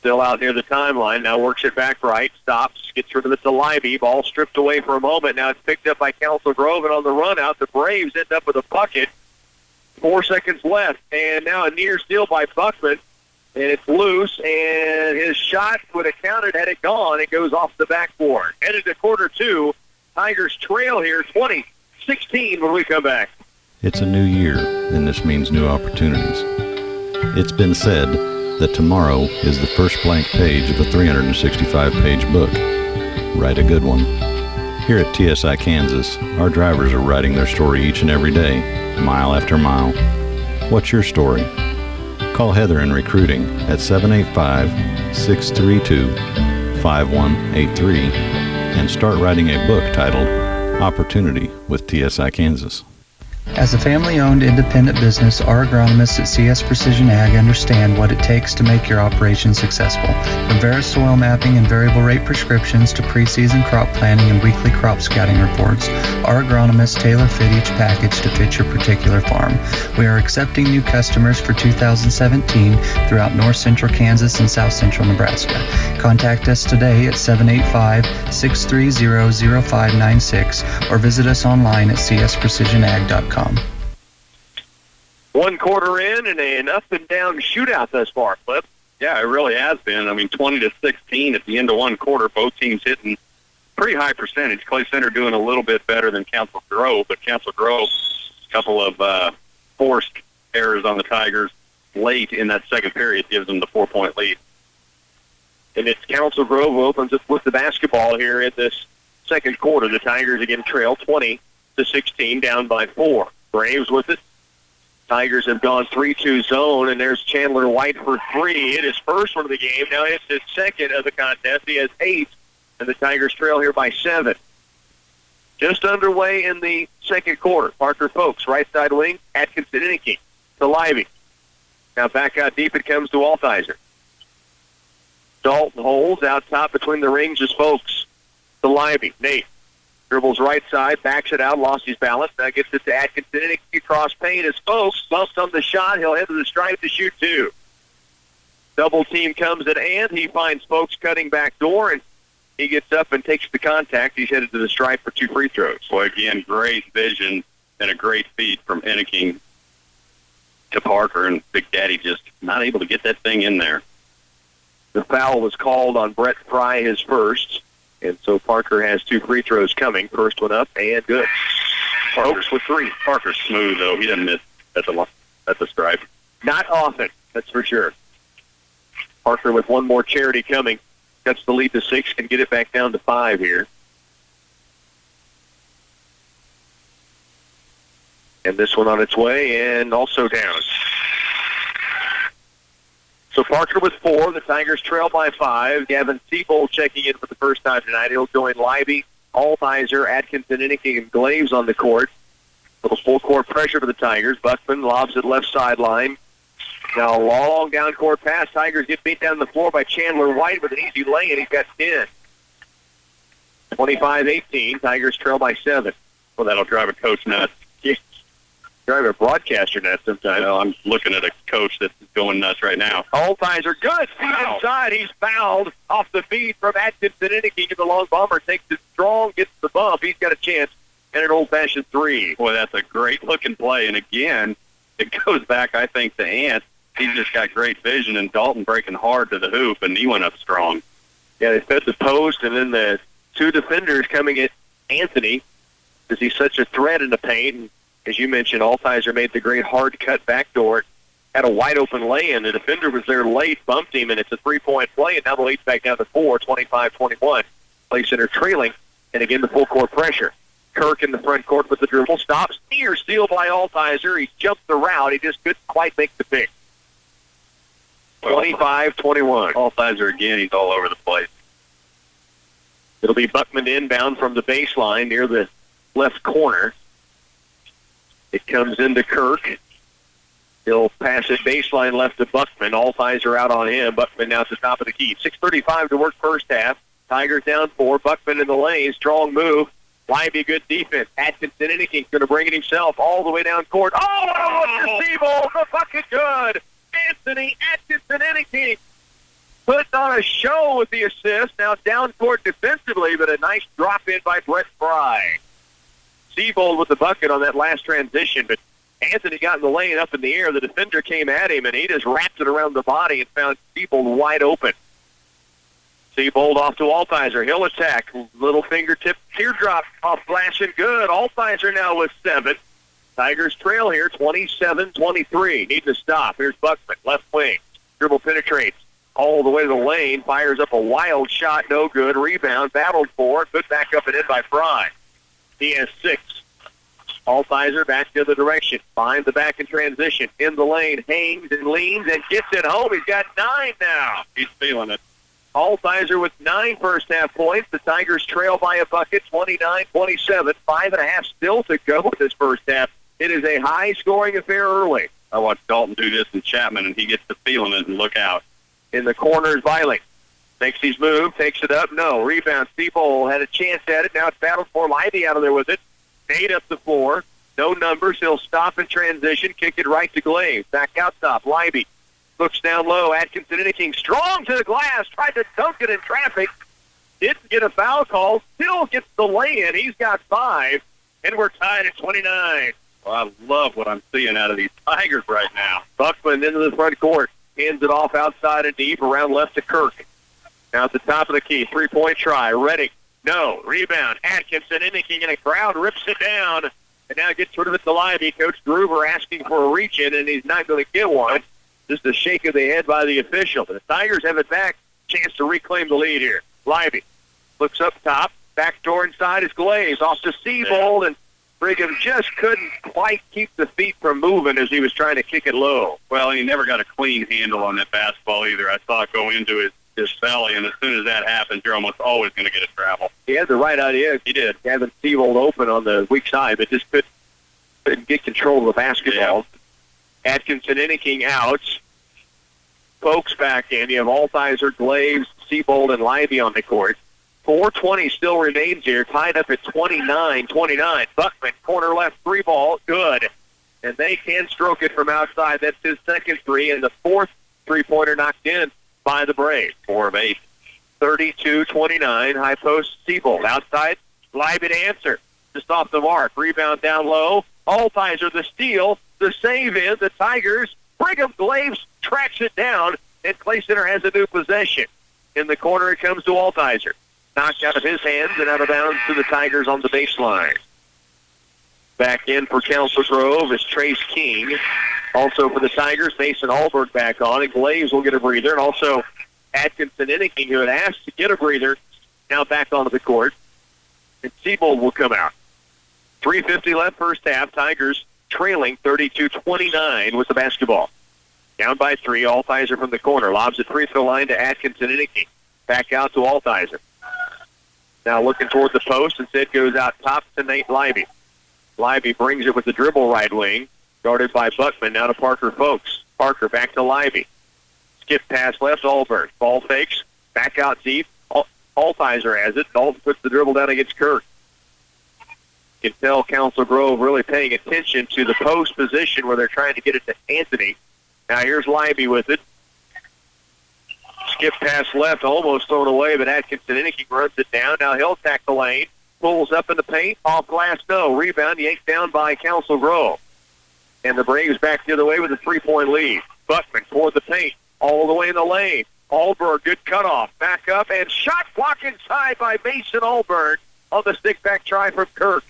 Still out near the timeline. Now works it back right. Stops. Gets rid of it to Libby. Ball stripped away for a moment. Now it's picked up by Council Grove. And on the run out, the Braves end up with a bucket. 4 seconds left. And now a near steal by Buckman. And it's loose. And his shot would have counted had it gone. It goes off the backboard. Headed to quarter 2. Tigers trail here 20-16 when we come back. It's a new year, and this means new opportunities. It's been said that tomorrow is the first blank page of a 365-page book. Write a good one. Here at TSI Kansas, our drivers are writing their story each and every day, mile after mile. What's your story? Call Heather in recruiting at 785-632-5183 and start writing a book titled Opportunity with TSI Kansas. As a family-owned independent business, our agronomists at CS Precision Ag understand what it takes to make your operation successful. From Verisoil mapping and variable rate prescriptions to preseason crop planning and weekly crop scouting reports, our agronomists tailor-fit each package to fit your particular farm. We are accepting new customers for 2017 throughout north central Kansas and south central Nebraska. Contact us today at 785-630-0596 or visit us online at csprecisionag.com. 1 quarter in and an up-and-down shootout thus far, Clip. Yeah, it really has been. I mean, 20-16 at the end of 1 quarter. Both teams hitting pretty high percentage. Clay Center doing a little bit better than Council Grove, but Council Grove, a couple of forced errors on the Tigers late in that second period gives them the 4-point lead. And it's Council Grove who opens up with the basketball here in this second quarter. The Tigers again trail 20-16, down by 4. Braves with it. Tigers have gone 3-2 zone, and there's Chandler White for 3. It is first one of the game. Now it's his second of the contest. He has 8, and the Tigers trail here by 7. Just underway in the second quarter. Parker Folks, right side wing, Atkinson Innicky to Livey. Now back out deep it comes to Althizer. Dalton holds out top between the rings is Folks to Livey. Nate dribbles right side, backs it out, lost his balance. Now gets it to Atkinson. And across paint as Folks bumps on the shot. He'll head to the stripe to shoot 2. Double team comes at Ant. He finds Folks cutting back door, and he gets up and takes the contact. He's headed to the stripe for 2 free throws. Well, again, great vision and a great feed from Enneking to Parker, and Big Daddy just not able to get that thing in there. The foul was called on Brett Fry, his first. And so Parker has 2 free throws coming. First one up and good. Folks with 3. Parker's smooth, though. He doesn't miss at the stripe. Not often, that's for sure. Parker with one more charity coming. Cuts the lead to 6, can get it back down to 5 here. And this one on its way and also down. So Parker with 4. The Tigers trail by 5. Gavin Siebold checking in for the first time tonight. He'll join Livey, Althizer, Atkinson, Innicky, and Glaves on the court. Little full-court pressure for the Tigers. Buckman lobs it left sideline. Now a long down-court pass. Tigers get beat down the floor by Chandler White with an easy lay, and he's got 10. 25-18. Tigers trail by 7. Well, that'll drive a coach nuts. Drive a broadcaster nuts sometimes. Well, I'm looking at a coach that's going nuts right now. Althizer, good. Feet inside. He's fouled off the feed from Atkinson. Innicky to the long bomber. Takes it strong, gets the bump. He's got a chance and an old-fashioned 3. Boy, that's a great-looking play. And, again, it goes back, I think, to Ant. He's just got great vision, and Dalton breaking hard to the hoop, and he went up strong. Yeah, they fed the post, and then the 2 defenders coming at Anthony because he's such a threat in the paint. And as you mentioned, Althizer made the great hard cut backdoor. Had a wide-open lay-in. The defender was there late, bumped him, and it's a 3-point play, and now the lead's back down to 4, 25-21. Clay Center trailing, and again the full-court pressure. Kirk in the front court with the dribble. Stops. Near steal by Althizer. He jumped the route. He just couldn't quite make the pick. 25-21. Althizer again, he's all over the place. It'll be Buckman inbound from the baseline near the left corner. It comes into Kirk. He'll pass it baseline left to Buckman. Althizer out on him. Buckman now at the top of the key. 6:35 to work first half. Tigers down 4. Buckman in the lane. Strong move. Lively good defense. Atkinson Innicky going to bring it himself all the way down court. Oh, Siebold, the bucket good. Anthony Atkinson Innicky putting on a show with the assist. Now down court defensively, but a nice drop in by Brett Fry. Siebold with the bucket on that last transition, but Anthony got in the lane up in the air. The defender came at him, and he just wrapped it around the body and found Siebold wide open. Seabold off to Altizer. He'll attack. Little fingertip teardrop off flashing good. Altizer now with 7. Tigers trail here 27-23. Need to stop. Here's Buckman, left wing. Dribble penetrates all the way to the lane. Fires up a wild shot. No good. Rebound. Battled for it. Put back up and in by Fry. He has 6. Altizer back the other direction. Finds the back in transition. In the lane. Hangs and leans and gets it home. He's got 9 now. He's feeling it. Altizer with 9 first-half points. The Tigers trail by a bucket, 29-27. 5.5 still to go in this first half. It is a high-scoring affair early. I watched Dalton do this in Chapman, and he gets to feeling it and look out. In the corner is Viling. Makes his move, takes it up. No. Rebound. Seabold had a chance at it. Now it's battled for. Livey out of there with it. Nate up the floor. No numbers. He'll stop in transition. Kick it right to Glaze. Back out top. Livey. Looks down low. Atkinson Inniking strong to the glass. Tried to dunk it in traffic. Didn't get a foul call. Still gets the lay-in. He's got 5. And we're tied at 29. Well, I love what I'm seeing out of these Tigers right now. Buckman into the front court. Hands it off outside and deep. Around left to Kirk. Now at the top of the key. 3-point try. Reddick. No. Rebound. Atkinson Inniking in a crowd. Rips it down. And now gets rid of it to Livey. Coach Groover asking for a reach-in, and he's not going to get one. Just a shake of the head by the official. The Tigers have it back. Chance to reclaim the lead here. Livey looks up top. Back door inside is Glaze. Off to Seabold, and Brigham just couldn't quite keep the feet from moving as he was trying to kick it low. Well, he never got a clean handle on that basketball either. I saw it go into his belly, and as soon as that happens, you're almost always going to get a travel. He had the right idea. He did. Having Seabold open on the weak side, but just couldn't get control of the basketball. Yeah. Atkinson Inniking out. Folks back in. You have Altizer, Glaze, Seabold, and Livey on the court. 4:20 still remains here, tied up at 29-29. Buckman, corner left 3 ball, good. And they can stroke it from outside. That's his second 3, and the 4th 3-pointer knocked in by the Braves. 4 of 8. 32-29, high post, Seabold. Outside, Livey to answer. Just off the mark. Rebound down low. Altizer, the steal. The save in. The Tigers. Brigham Glaves tracks it down, and Clay Center has a new possession. In the corner, it comes to Altizer. Knocked out of his hands and out of bounds to the Tigers on the baseline. Back in for Council Grove is Trace King. Also for the Tigers, Mason Alberg back on, and Glaves will get a breather. And also Atkinson Inniking, who had asked to get a breather, now back onto the court. And Seabold will come out. 3:50 left first half. Tigers trailing 32-29 with the basketball. Down by 3, Altizer from the corner. Lobs at free throw line to Atkinson Inniking. Back out to Altizer. Now looking toward the post, instead goes out top to Nate Livey. Livey brings it with the dribble right wing, guarded by Buckman. Now to Parker Folks. Parker back to Livey. Skip pass left, Alberg. Ball fakes, back out deep. Altizer has it. Dalton puts the dribble down against Kirk. You can tell Council Grove really paying attention to the post position where they're trying to get it to Anthony. Now here's Livey with it. Skip pass left, almost thrown away, but Atkinson Inniking runs it down. Now he'll attack the lane. Pulls up in the paint. Off glass, no. Rebound yanked down by Council Grove. And the Braves back the other way with a 3-point lead. Buckman toward the paint. All the way in the lane. Alberg, good cutoff. Back up, and shot block inside by Mason Alberg on the stick-back try from Kirk.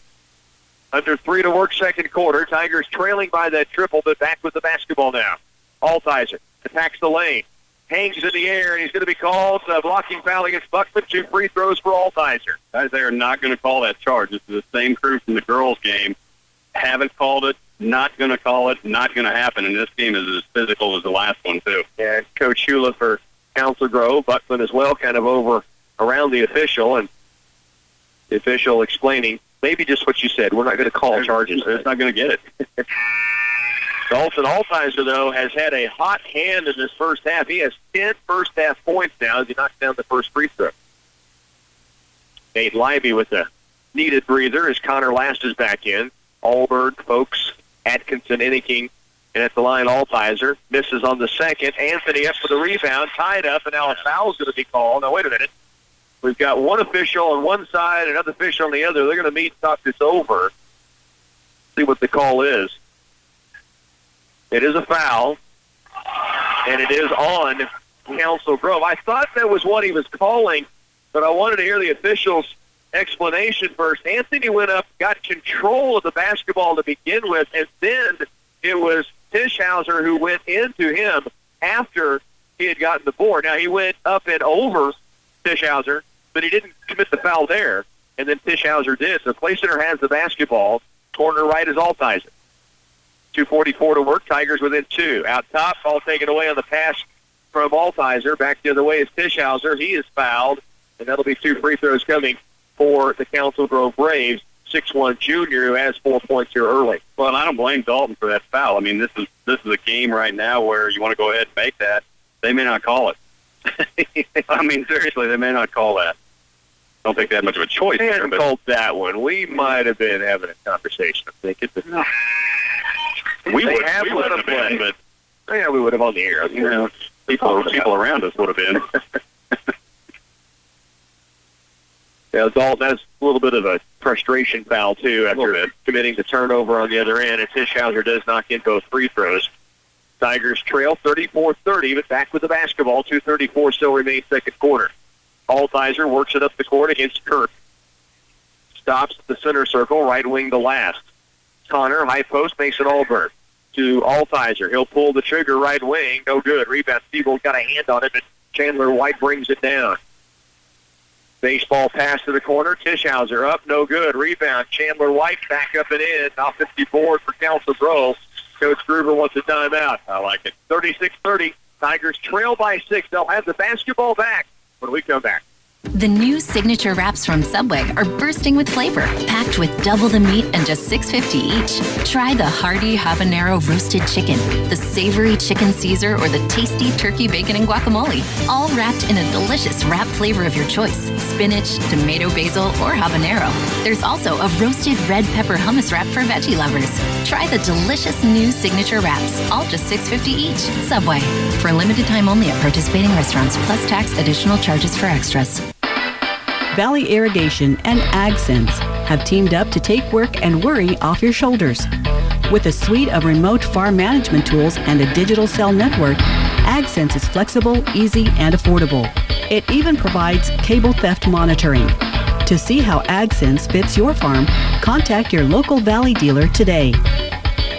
Under 3 to work second quarter. Tigers trailing by that triple, but back with the basketball now. Altizer attacks the lane. Hangs in the air, and he's going to be called blocking foul against Buckman. 2 free throws for Altizer. Guys, they are not going to call that charge. This is the same crew from the girls' game. Haven't called it, not going to call it, not going to happen. And this game is as physical as the last one, too. Yeah, Coach Shula for Council Grove. Buckman as well, kind of over around the official, and the official explaining maybe just what you said. We're not going to call charges. They're not going to get it. Dalton Altizer, though, has had a hot hand in this first half. He has 10 first-half points now as he knocks down the first free throw. Nate Livey with the needed breather as Connor Last is back in. Alberg, Folks, Atkinson, Inniking, and at the line, Altizer. Misses on the second. Anthony up for the rebound, tied up, and now a foul's going to be called. Now, wait a minute. We've got one official on one side, another official on the other. They're going to meet and talk this over. See what the call is. It is a foul, and it is on Council Grove. I thought that was what he was calling, but I wanted to hear the official's explanation first. Anthony went up, got control of the basketball to begin with, and then it was Tischhauser who went into him after he had gotten the board. Now, he went up and over Tischhauser, but he didn't commit the foul there, and then Tischhauser did. So Clay Center has the basketball. Corner right is Altizer. 2:44 to work. Tigers within 2. Out top, ball taken away on the pass from Altizer. Back the other way is Tischhauser. He is fouled, and that'll be 2 free throws coming for the Council Grove Braves. 6'1" junior who has 4 points here early. Well, and I don't blame Dalton for that foul. I mean, this is a game right now where you want to go ahead and make that. They may not call it. I mean, seriously, they may not call that. I don't think they had much of a choice. They there, hadn't but called that one. We might have been having a conversation, I think. we would have been, but yeah, we would have on the air. You know, people around us would have been. Yeah, Dalton has a little bit of a frustration foul, too, after committing the turnover on the other end, and Tischhauser does knock in both free throws. Tigers trail 34-30, but back with the basketball. 2:34 still remains second quarter. Altizer works it up the court against Kirk. Stops at the center circle, right wing to last. Connor, high post, Mason Alberg to Altizer. He'll pull the trigger right wing. No good. Rebound. Siebold got a hand on it, but Chandler White brings it down. Baseball pass to the corner. Tischhauser up. No good. Rebound. Chandler White back up and in. Offensive board for Council Grove. Coach Gruber wants a timeout. I like it. 36-30. Tigers trail by 6. They'll have the basketball back when we come back. The new signature wraps from Subway are bursting with flavor, packed with double the meat and just $6.50 each. Try the hearty habanero roasted chicken, the savory chicken Caesar, or the tasty turkey bacon and guacamole, all wrapped in a delicious wrap flavor of your choice: spinach, tomato basil, or habanero. There's also a roasted red pepper hummus wrap for veggie lovers. Try the delicious new signature wraps, all just $6.50 each. Subway. For limited time only at participating restaurants, plus tax, additional charges for extras. Valley Irrigation and AgSense have teamed up to take work and worry off your shoulders. With a suite of remote farm management tools and a digital cell network, AgSense is flexible, easy, and affordable. It even provides cable theft monitoring. To see how AgSense fits your farm, contact your local Valley dealer today.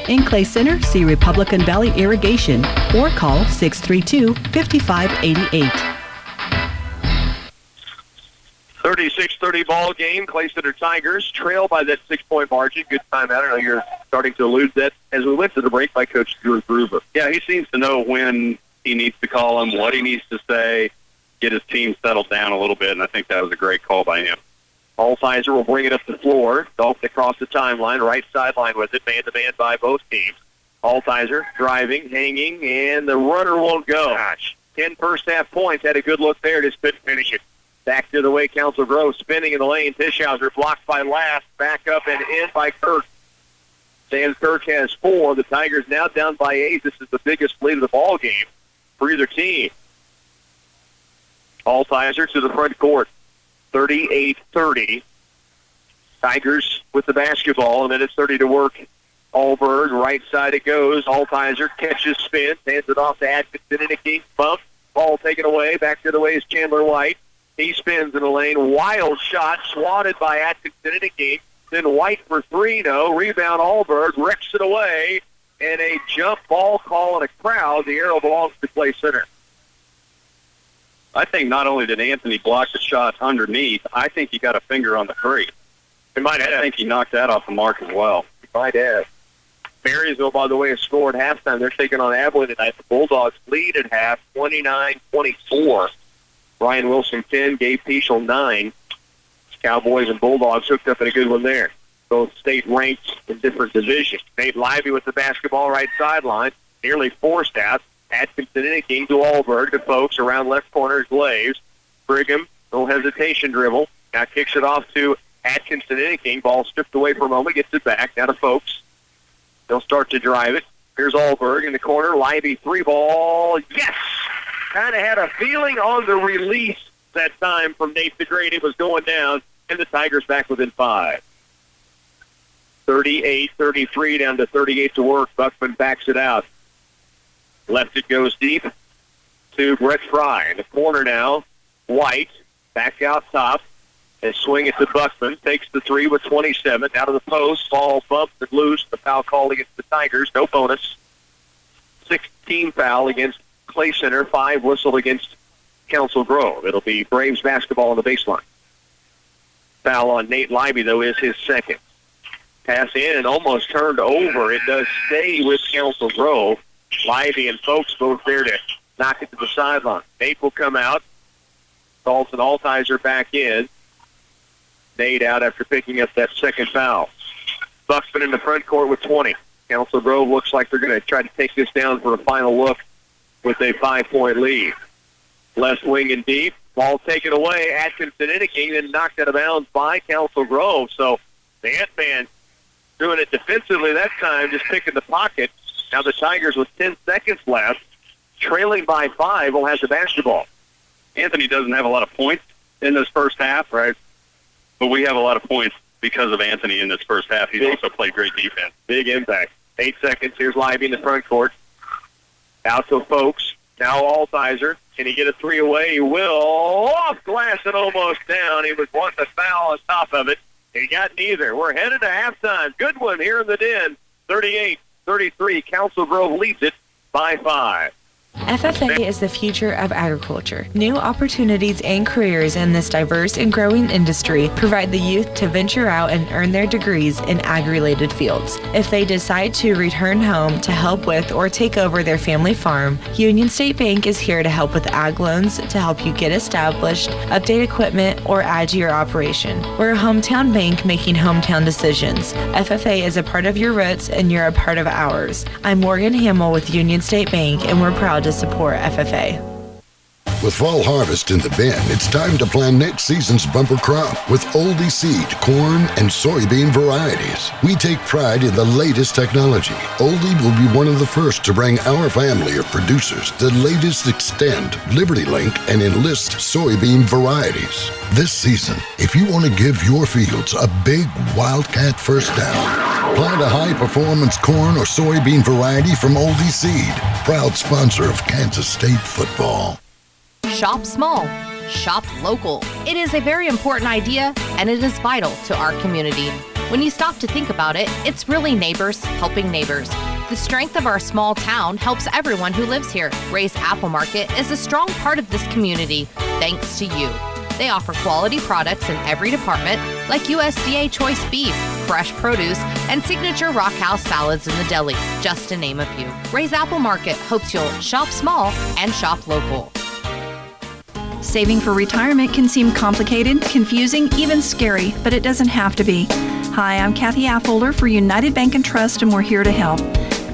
In Clay Center, see Republican Valley Irrigation or call 632-5588. 36-30 ball game. Clay Center Tigers trail by that 6-point margin. Good timeout. I know you're starting to allude that as we went to the break by Coach Drew Gruber. Yeah, he seems to know when he needs to call him, what he needs to say, get his team settled down a little bit, and I think that was a great call by him. Altizer will bring it up the floor. Dalton across the timeline, right sideline with it, man-to-man by both teams. Altizer driving, hanging, and the runner won't go. Gosh, 10 first half points. Had a good look there, just couldn't finish it. Back to the way Council Grove, spinning in the lane. Tischhauser blocked by Last. Back up and in by Kirk. Sam Kirk has 4. The Tigers now down by 8. This is the biggest lead of the ball game for either team. Altizer to the front court. 38-30. Tigers with the basketball. A minute 30 to work. Allberg, right side it goes. Altizer catches, spins, hands it off to Atkinson in a king bump. Ball taken away. Back to the way is Chandler White. He spins in the lane. Wild shot, swatted by Atkinson in a game. Then White for 3, no. Rebound, Allberg wrecks it away. And a jump ball call in a crowd. The arrow belongs to Clay Center. I think not only did Anthony block the shot underneath, I think he got a finger on the three. He might have. I think he knocked that off the mark as well. He might have. Marysville, by the way, has scored halftime. They're taking on Abilene tonight. The Bulldogs lead at half, 29-24. Ryan Wilson 10, Gabe Peschel 9. Cowboys and Bulldogs hooked up in a good one there. Both state ranked in different divisions. Nate Lively with the basketball right sideline, nearly forced out. Atkinson in a king to Allberg, to folks around left corner, Glaves. Brigham, no hesitation dribble. Now kicks it off to Atkinson in a king. Ball stripped away for a moment, gets it back. Now to folks. They'll start to drive it. Here's Allberg in the corner. Lively 3-ball. Yes! Kind of had a feeling on the release that time from Nate DeGrade. It was going down, and the Tigers back within 5. 38-33 down to 38 to work. Buckman backs it out. Left it goes deep. to Brett Fry. In the corner now, White back out top. And swing it to Buckman. Takes the three with 27. Out of the post. Ball bumped and loose. The foul called against the Tigers. No bonus. 16 foul against Clay Center. 5 whistled against Council Grove. It'll be Braves basketball on the baseline. Foul on Nate Libby, though, is his second. Pass in and almost turned over. It does stay with Council Grove. Libby and Folks both there to knock it to the sideline. Nate will come out. Dalton Altizer back in. Nate out after picking up that second foul. Buxton in the front court with 20. Council Grove looks like they're going to try to take this down for a final look with a 5-point lead. Left wing and deep. Ball taken away. Atkinson Inniking and knocked out of bounds by Council Grove. So the Ant-Man doing it defensively that time, just picking the pocket. Now the Tigers with 10 seconds left, trailing by 5, will have the basketball. Anthony doesn't have a lot of points in this first half, right? But we have a lot of points because of Anthony in this first half. He's also played great defense. Big impact. 8 seconds. Here's Libby in the front court. Out to Folks. Now Altizer. Can he get a three away? He will. Off glass and almost down. He was wanting a foul on top of it. He got neither. We're headed to halftime. Good one here in the Den. 38-33. Council Grove leads it by 5. FFA is the future of agriculture. New opportunities and careers in this diverse and growing industry provide the youth to venture out and earn their degrees in ag-related fields. If they decide to return home to help with or take over their family farm, Union State Bank is here to help with ag loans to help you get established, update equipment, or add to your operation. We're a hometown bank making hometown decisions. FFA is a part of your roots and you're a part of ours. I'm Morgan Hamill with Union State Bank and we're proud to support FFA. With fall harvest in the bin, it's time to plan next season's bumper crop with Oldie seed, corn, and soybean varieties. We take pride in the latest technology. Oldie will be one of the first to bring our family of producers the latest Extend, Liberty Link, and Enlist soybean varieties. This season, if you want to give your fields a big Wildcat first down, plant a high-performance corn or soybean variety from Oldie Seed, proud sponsor of Kansas State football. Shop small, shop local. It is a very important idea, and it is vital to our community. When you stop to think about it, it's really neighbors helping neighbors. The strength of our small town helps everyone who lives here. Ray's Apple Market is a strong part of this community, thanks to you. They offer quality products in every department, like USDA choice beef, fresh produce, and signature Rock House salads in the deli, just to name a few. Ray's Apple Market hopes you'll shop small and shop local. Saving for retirement can seem complicated, confusing, even scary, but it doesn't have to be. Hi, I'm Kathy Affolder for United Bank and Trust, and we're here to help.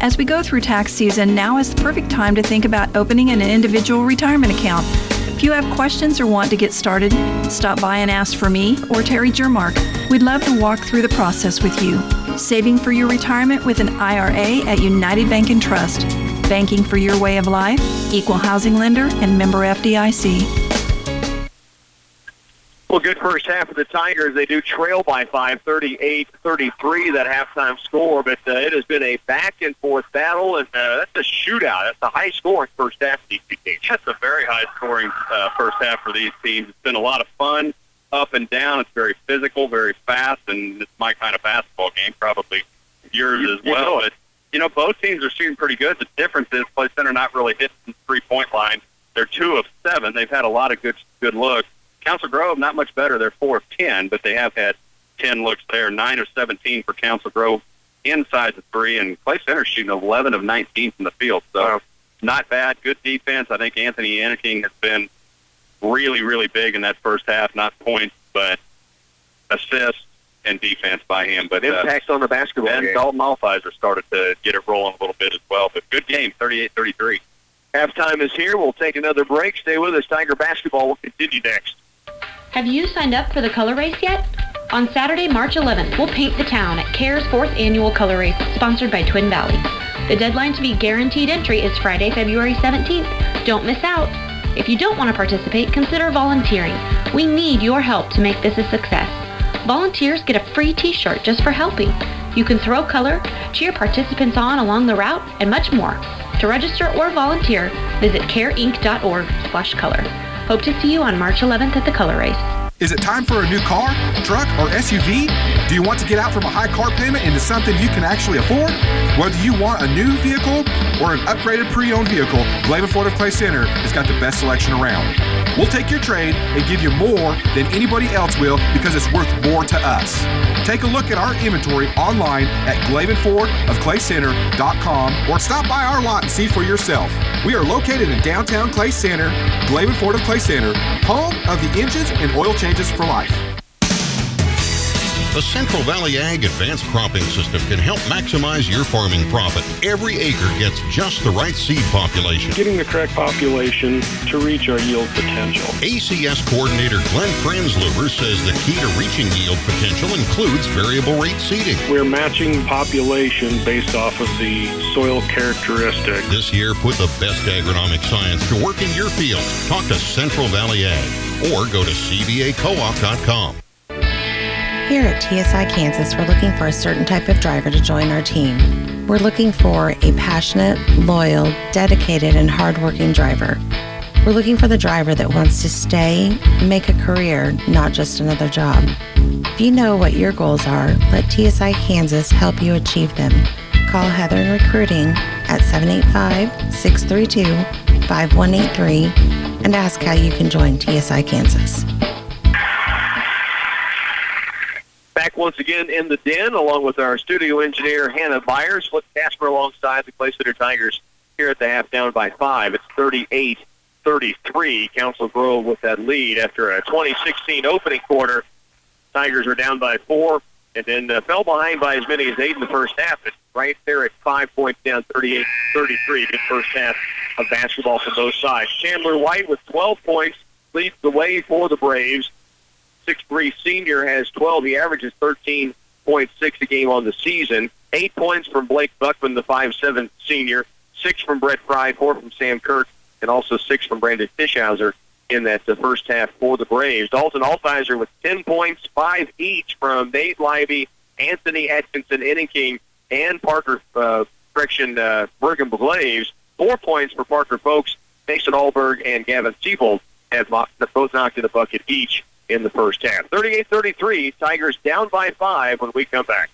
As we go through tax season, now is the perfect time to think about opening an individual retirement account. If you have questions or want to get started, stop by and ask for me or Terry Jermark. We'd love to walk through the process with you. Saving for your retirement with an IRA at United Bank and Trust. Banking for your way of life, equal housing lender, and member FDIC. Well, good first half of the Tigers. They do trail by 5, 38-33, that halftime score, but it has been a back-and-forth battle, and that's a shootout. That's a high-scoring first half for these two teams. That's a very high-scoring first half for these teams. It's been a lot of fun, up and down. It's very physical, very fast, and it's my kind of basketball game, probably yours as well. But, you know, both teams are shooting pretty good. The difference is Clay Center not really hitting the three-point line. They're 2 of 7. They've had a lot of good looks. Council Grove, not much better. They're 4 of 10, but they have had 10 looks there. 9 of 17 for Council Grove inside the 3, and Clay Center shooting 11 of 19 from the field. So not bad. Good defense. I think Anthony Inniking has been really, really big in that first half. Not points, but assists and defense by him. But impact on the basketball game. And Dalton Altizer started to get it rolling a little bit as well. But good game, 38-33. Halftime is here. We'll take another break. Stay with us. Tiger basketball will continue next. Have you signed up for the color race yet? On Saturday, March 11th, we'll paint the town at CARE's 4th Annual Color Race, sponsored by Twin Valley. The deadline to be guaranteed entry is Friday, February 17th. Don't miss out. If you don't want to participate, consider volunteering. We need your help to make this a success. Volunteers get a free t-shirt just for helping. You can throw color, cheer participants on along the route, and much more. To register or volunteer, visit careinc.org/color. Hope to see you on March 11th at the color race. Is it time for a new car, truck, or SUV? Do you want to get out from a high car payment into something you can actually afford? Whether you want a new vehicle or an upgraded pre-owned vehicle, Glavin Ford of Clay Center has got the best selection around. We'll take your trade and give you more than anybody else will because it's worth more to us. Take a look at our inventory online at GlavinFordofClayCenter.com or stop by our lot and see for yourself. We are located in downtown Clay Center, Glavin Ford of Clay Center, home of the engines and oil changes for life. The Central Valley Ag Advanced Cropping System can help maximize your farming profit. Every acre gets just the right seed population. Getting the correct population to reach our yield potential. ACS Coordinator Glenn Frenzluber says the key to reaching yield potential includes variable rate seeding. We're matching population based off of the soil characteristic. This year, put the best agronomic science to work in your field. Talk to Central Valley Ag or go to cvacoop.com. Here at TSI Kansas, we're looking for a certain type of driver to join our team. We're looking for a passionate, loyal, dedicated, and hardworking driver. We're looking for the driver that wants to stay, make a career, not just another job. If you know what your goals are, let TSI Kansas help you achieve them. Call Heather in Recruiting at 785-632-5183 and ask how you can join TSI Kansas. Back once again in the den, along with our studio engineer, Hannah Byers. Flip Casper alongside the Clay Center Tigers here at the half, down by 5. It's 38-33. Council Grove with that lead after a 2016 opening quarter. Tigers are down by 4 and then fell behind by as many as 8 in the first half. It's right there at 5 points down, 38-33. Good first half of basketball from both sides. Chandler White with 12 points leads the way for the Braves. 6'3" senior has 12. He averages 13.6 a game on the season. 8 points from Blake Buckman, the 5'7" senior. 6 from Brett Fry, 4 from Sam Kirk, and also 6 from Brandon Fischhauser in that first half for the Braves. Dalton Altizer with 10 points, 5 each from Nate Libby, Anthony Atkinson, Inningking, and Parker Bergen Blaze. 4 points for Parker Folks, Mason Allberg, and Gavin Siebold have both knocked in a bucket each in the first half. 38-33, Tigers down by 5 when we come back.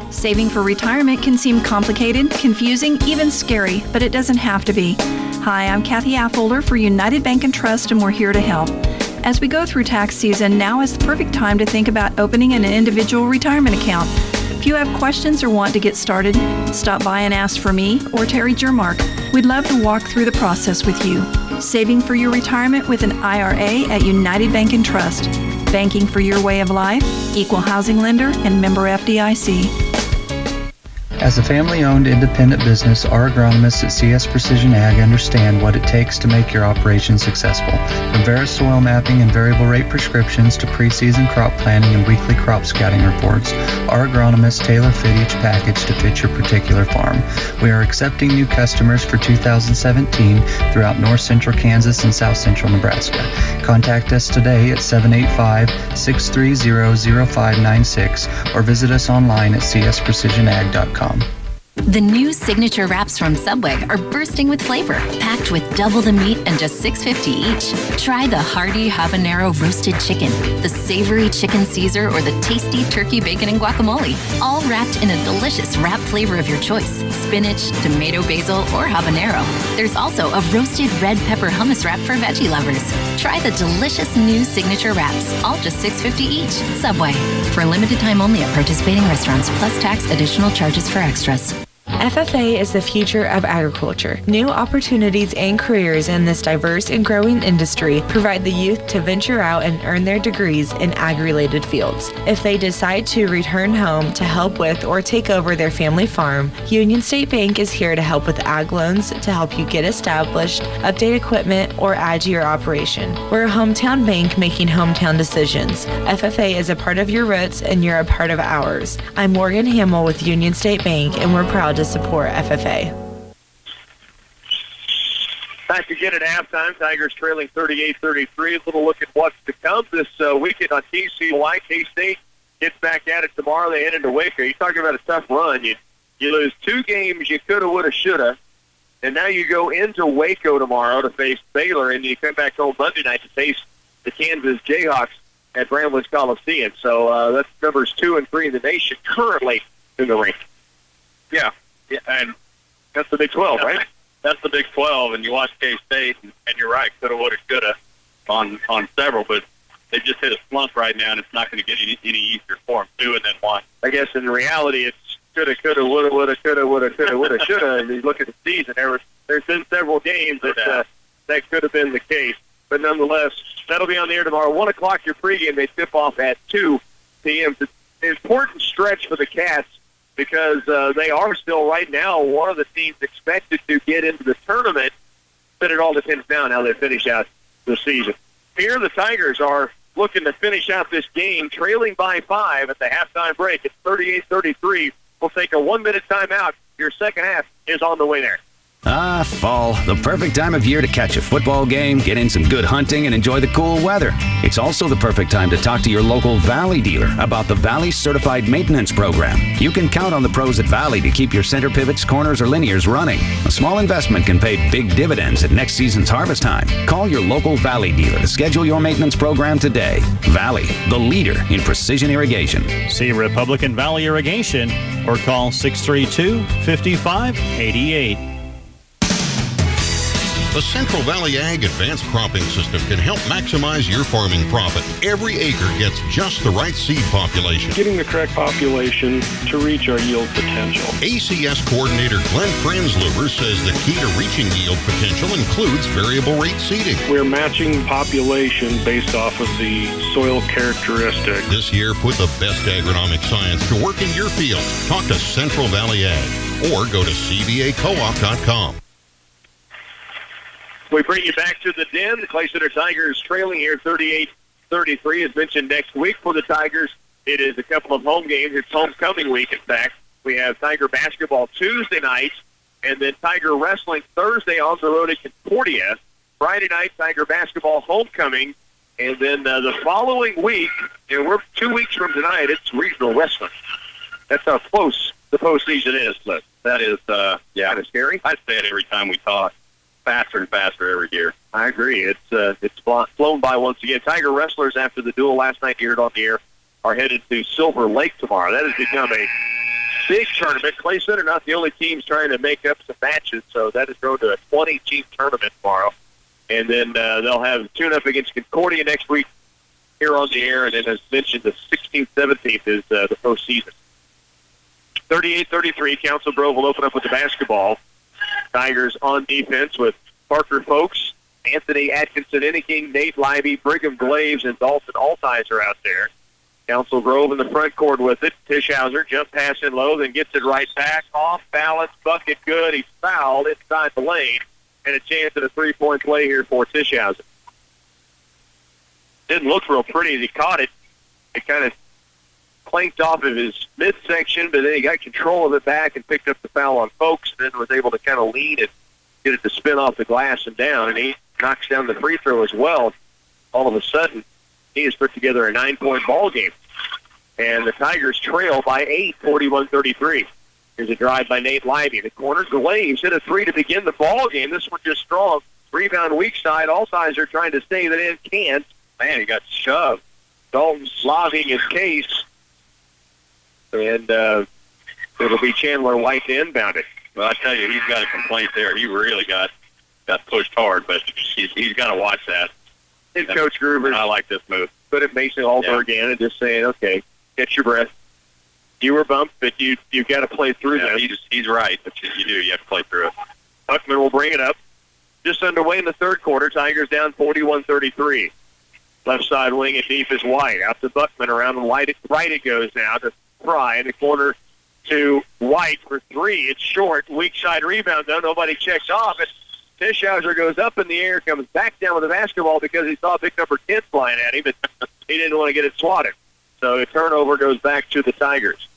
Saving for retirement can seem complicated, confusing, even scary, but it doesn't have to be. Hi, I'm Kathy Affolder for United Bank and Trust, and we're here to help. As we go through tax season, now is the perfect time to think about opening an individual retirement account. If you have questions or want to get started, stop by and ask for me or Terry Jermark. We'd love to walk through the process with you. Saving for your retirement with an IRA at United Bank and Trust. Banking for your way of life, equal housing lender, and member FDIC. As a family-owned independent business, our agronomists at CS Precision Ag understand what it takes to make your operation successful. From Vera soil mapping and variable rate prescriptions to pre-season crop planning and weekly crop scouting reports, our agronomists tailor-fit each package to fit your particular farm. We are accepting new customers for 2017 throughout north central Kansas and south central Nebraska. Contact us today at 785-630-0596 or visit us online at csprecisionag.com. The new signature wraps from Subway are bursting with flavor, packed with double the meat and just $6.50 each. Try the hearty habanero roasted chicken, the savory chicken Caesar, or the tasty turkey bacon and guacamole, all wrapped in a delicious wrap flavor of your choice: spinach, tomato basil, or habanero. There's also a roasted red pepper hummus wrap for veggie lovers. Try the delicious new signature wraps, all just $6.50 each. Subway. For a limited time only at participating restaurants, plus tax, additional charges for extras. FFA is the future of agriculture. New opportunities and careers in this diverse and growing industry provide the youth to venture out and earn their degrees in ag-related fields. If they decide to return home to help with or take over their family farm, Union State Bank is here to help with ag loans to help you get established, update equipment, or add to your operation. We're a hometown bank making hometown decisions. FFA is a part of your roots and you're a part of ours. I'm Morgan Hamill with Union State Bank, and we're proud to support FFA. Back again at halftime, Tigers trailing 38-33. A little look at what's to come this weekend on KCLY. K-State gets back at it tomorrow. They head into Waco. You're talking about a tough run. You lose 2 games you coulda, woulda, shoulda, And now you go into Waco tomorrow to face Baylor, and you come back home Monday night to face the Kansas Jayhawks at Bramlage Coliseum. So that's numbers 2 and 3 in the nation currently in the ranking. Yeah, and that's the Big 12, right? That's the Big 12, and you watch K-State, and you're right, coulda, woulda, shoulda on several, but they just hit a slump right now, and it's not going to get any easier for them, 2 and then 1. I guess in reality, it's coulda, woulda, shoulda. And you look at the season, there's been several games that could have been the case. But nonetheless, that'll be on the air tomorrow. 1 o'clock, your pregame. They tip off at 2 p.m. It's an important stretch for the Cats because they are still right now one of the teams expected to get into the tournament, but it all depends now on how they finish out the season. Here, the Tigers are looking to finish out this game, trailing by 5 at the halftime break. It's 38-33. We'll take a 1-minute timeout. Your second half is on the way there. Ah, fall, the perfect time of year to catch a football game, get in some good hunting, and enjoy the cool weather. It's also the perfect time to talk to your local Valley dealer about the Valley Certified Maintenance Program. You can count on the pros at Valley to keep your center pivots, corners, or linears running. A small investment can pay big dividends at next season's harvest time. Call your local Valley dealer to schedule your maintenance program today. Valley, the leader in precision irrigation. See Republican Valley Irrigation or call 632-5588. The Central Valley Ag Advanced Cropping System can help maximize your farming profit. Every acre gets just the right seed population. Getting the correct population to reach our yield potential. ACS Coordinator Glenn Franzluber says the key to reaching yield potential includes variable rate seeding. We're matching population based off of the soil characteristics. This year, put the best agronomic science to work in your field. Talk to Central Valley Ag or go to cvacoop.com. We bring you back to the den. The Clay Center Tigers trailing here 38-33. As mentioned, next week for the Tigers, it is a couple of home games. It's homecoming week, in fact. We have Tiger basketball Tuesday night, and then Tiger wrestling Thursday on the road at Concordia. Friday night, Tiger basketball homecoming, and then the following week, and we're 2 weeks from tonight, it's regional wrestling. That's how close the postseason is, Cliff. That is, kind of scary. I say it every time we talk. Faster and faster every year. I agree. It's flown by once again. Tiger wrestlers, after the duel last night here on the air, are headed to Silver Lake tomorrow. That has become a big tournament. Clay Center not the only teams trying to make up some matches, so that has grown to a 20-team tournament tomorrow. And then they'll have tune-up against Concordia next week here on the air. And then, as mentioned, the 16th, 17th is the postseason. 38-33, Council Grove will open up with the basketball. Tigers on defense with Parker Folks, Anthony Atkinson-Inniking, Nate Libby, Brigham Glaves, and Dalton Altizer are out there. Council Grove in the front court with it. Tischhauser jump pass in low, then gets it right back. Off balance, bucket good. He's fouled inside the lane. And a chance at a three-point play here for Tischhauser. Didn't look real pretty as he caught it. It kind of clanked off of his midsection, but then he got control of it back and picked up the foul on Folks, and then was able to kind of lean and get it to spin off the glass and down, and he knocks down the free throw as well. All of a sudden, he has put together a 9-point ball game, and the Tigers trail by 8, 41-33. Here's a drive by Nate Libby. The corner, Glaves hit a three to begin the ball game. This one just strong. Rebound weak side. Altizer trying to save it in. Can't. Man, he got shoved. Dalton slogging his case. And it'll be Chandler White to inbound it. Well, I tell you, he's got a complaint there. He really got pushed hard, but he's got to watch that. And Coach Gruber, I like this move. Put it Mason Alberg in and just saying, okay, catch your breath. You were bumped, but you've got to play through this. He's right, but you do. You have to play through it. Huckman will bring it up. Just underway in the third quarter. Tigers down 41-33. Left side wing and deep is White. Out to Buckman around the right it goes now to Fry in the corner to White for three. It's short. Weak side rebound, though. Nobody checks off it. Tischhauser goes up in the air, comes back down with the basketball because he saw big number 10 flying at him, but he didn't want to get it swatted. So a turnover goes back to the Tigers.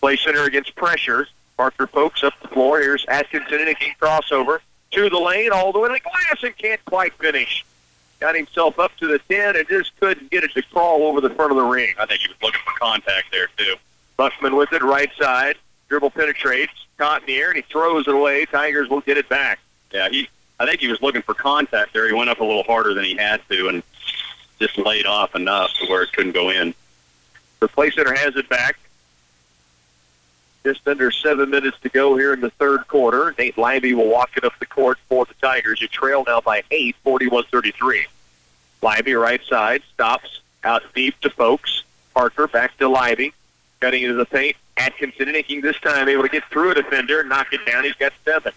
Play center against pressure. Parker Folks up the floor. Here's Atkinson and a key crossover to the lane, all the way to the glass, and can't quite finish. Got himself up to the 10 and just couldn't get it to crawl over the front of the ring. I think he was looking for contact there, too. Buckman with it, right side. Dribble penetrates, caught in the air, and he throws it away. Tigers will get it back. Yeah, I think he was looking for contact there. He went up a little harder than he had to and just laid off enough to where it couldn't go in. The Play Center has it back. Just under 7 minutes to go here in the third quarter. Nate Libby will walk it up the court for the Tigers, who trail now by 8, 41-33. Libby right side, stops out deep to Folks. Parker back to Libby. Cutting into the paint. Atkinson inking this time, able to get through a defender, knock it down. He's got 7.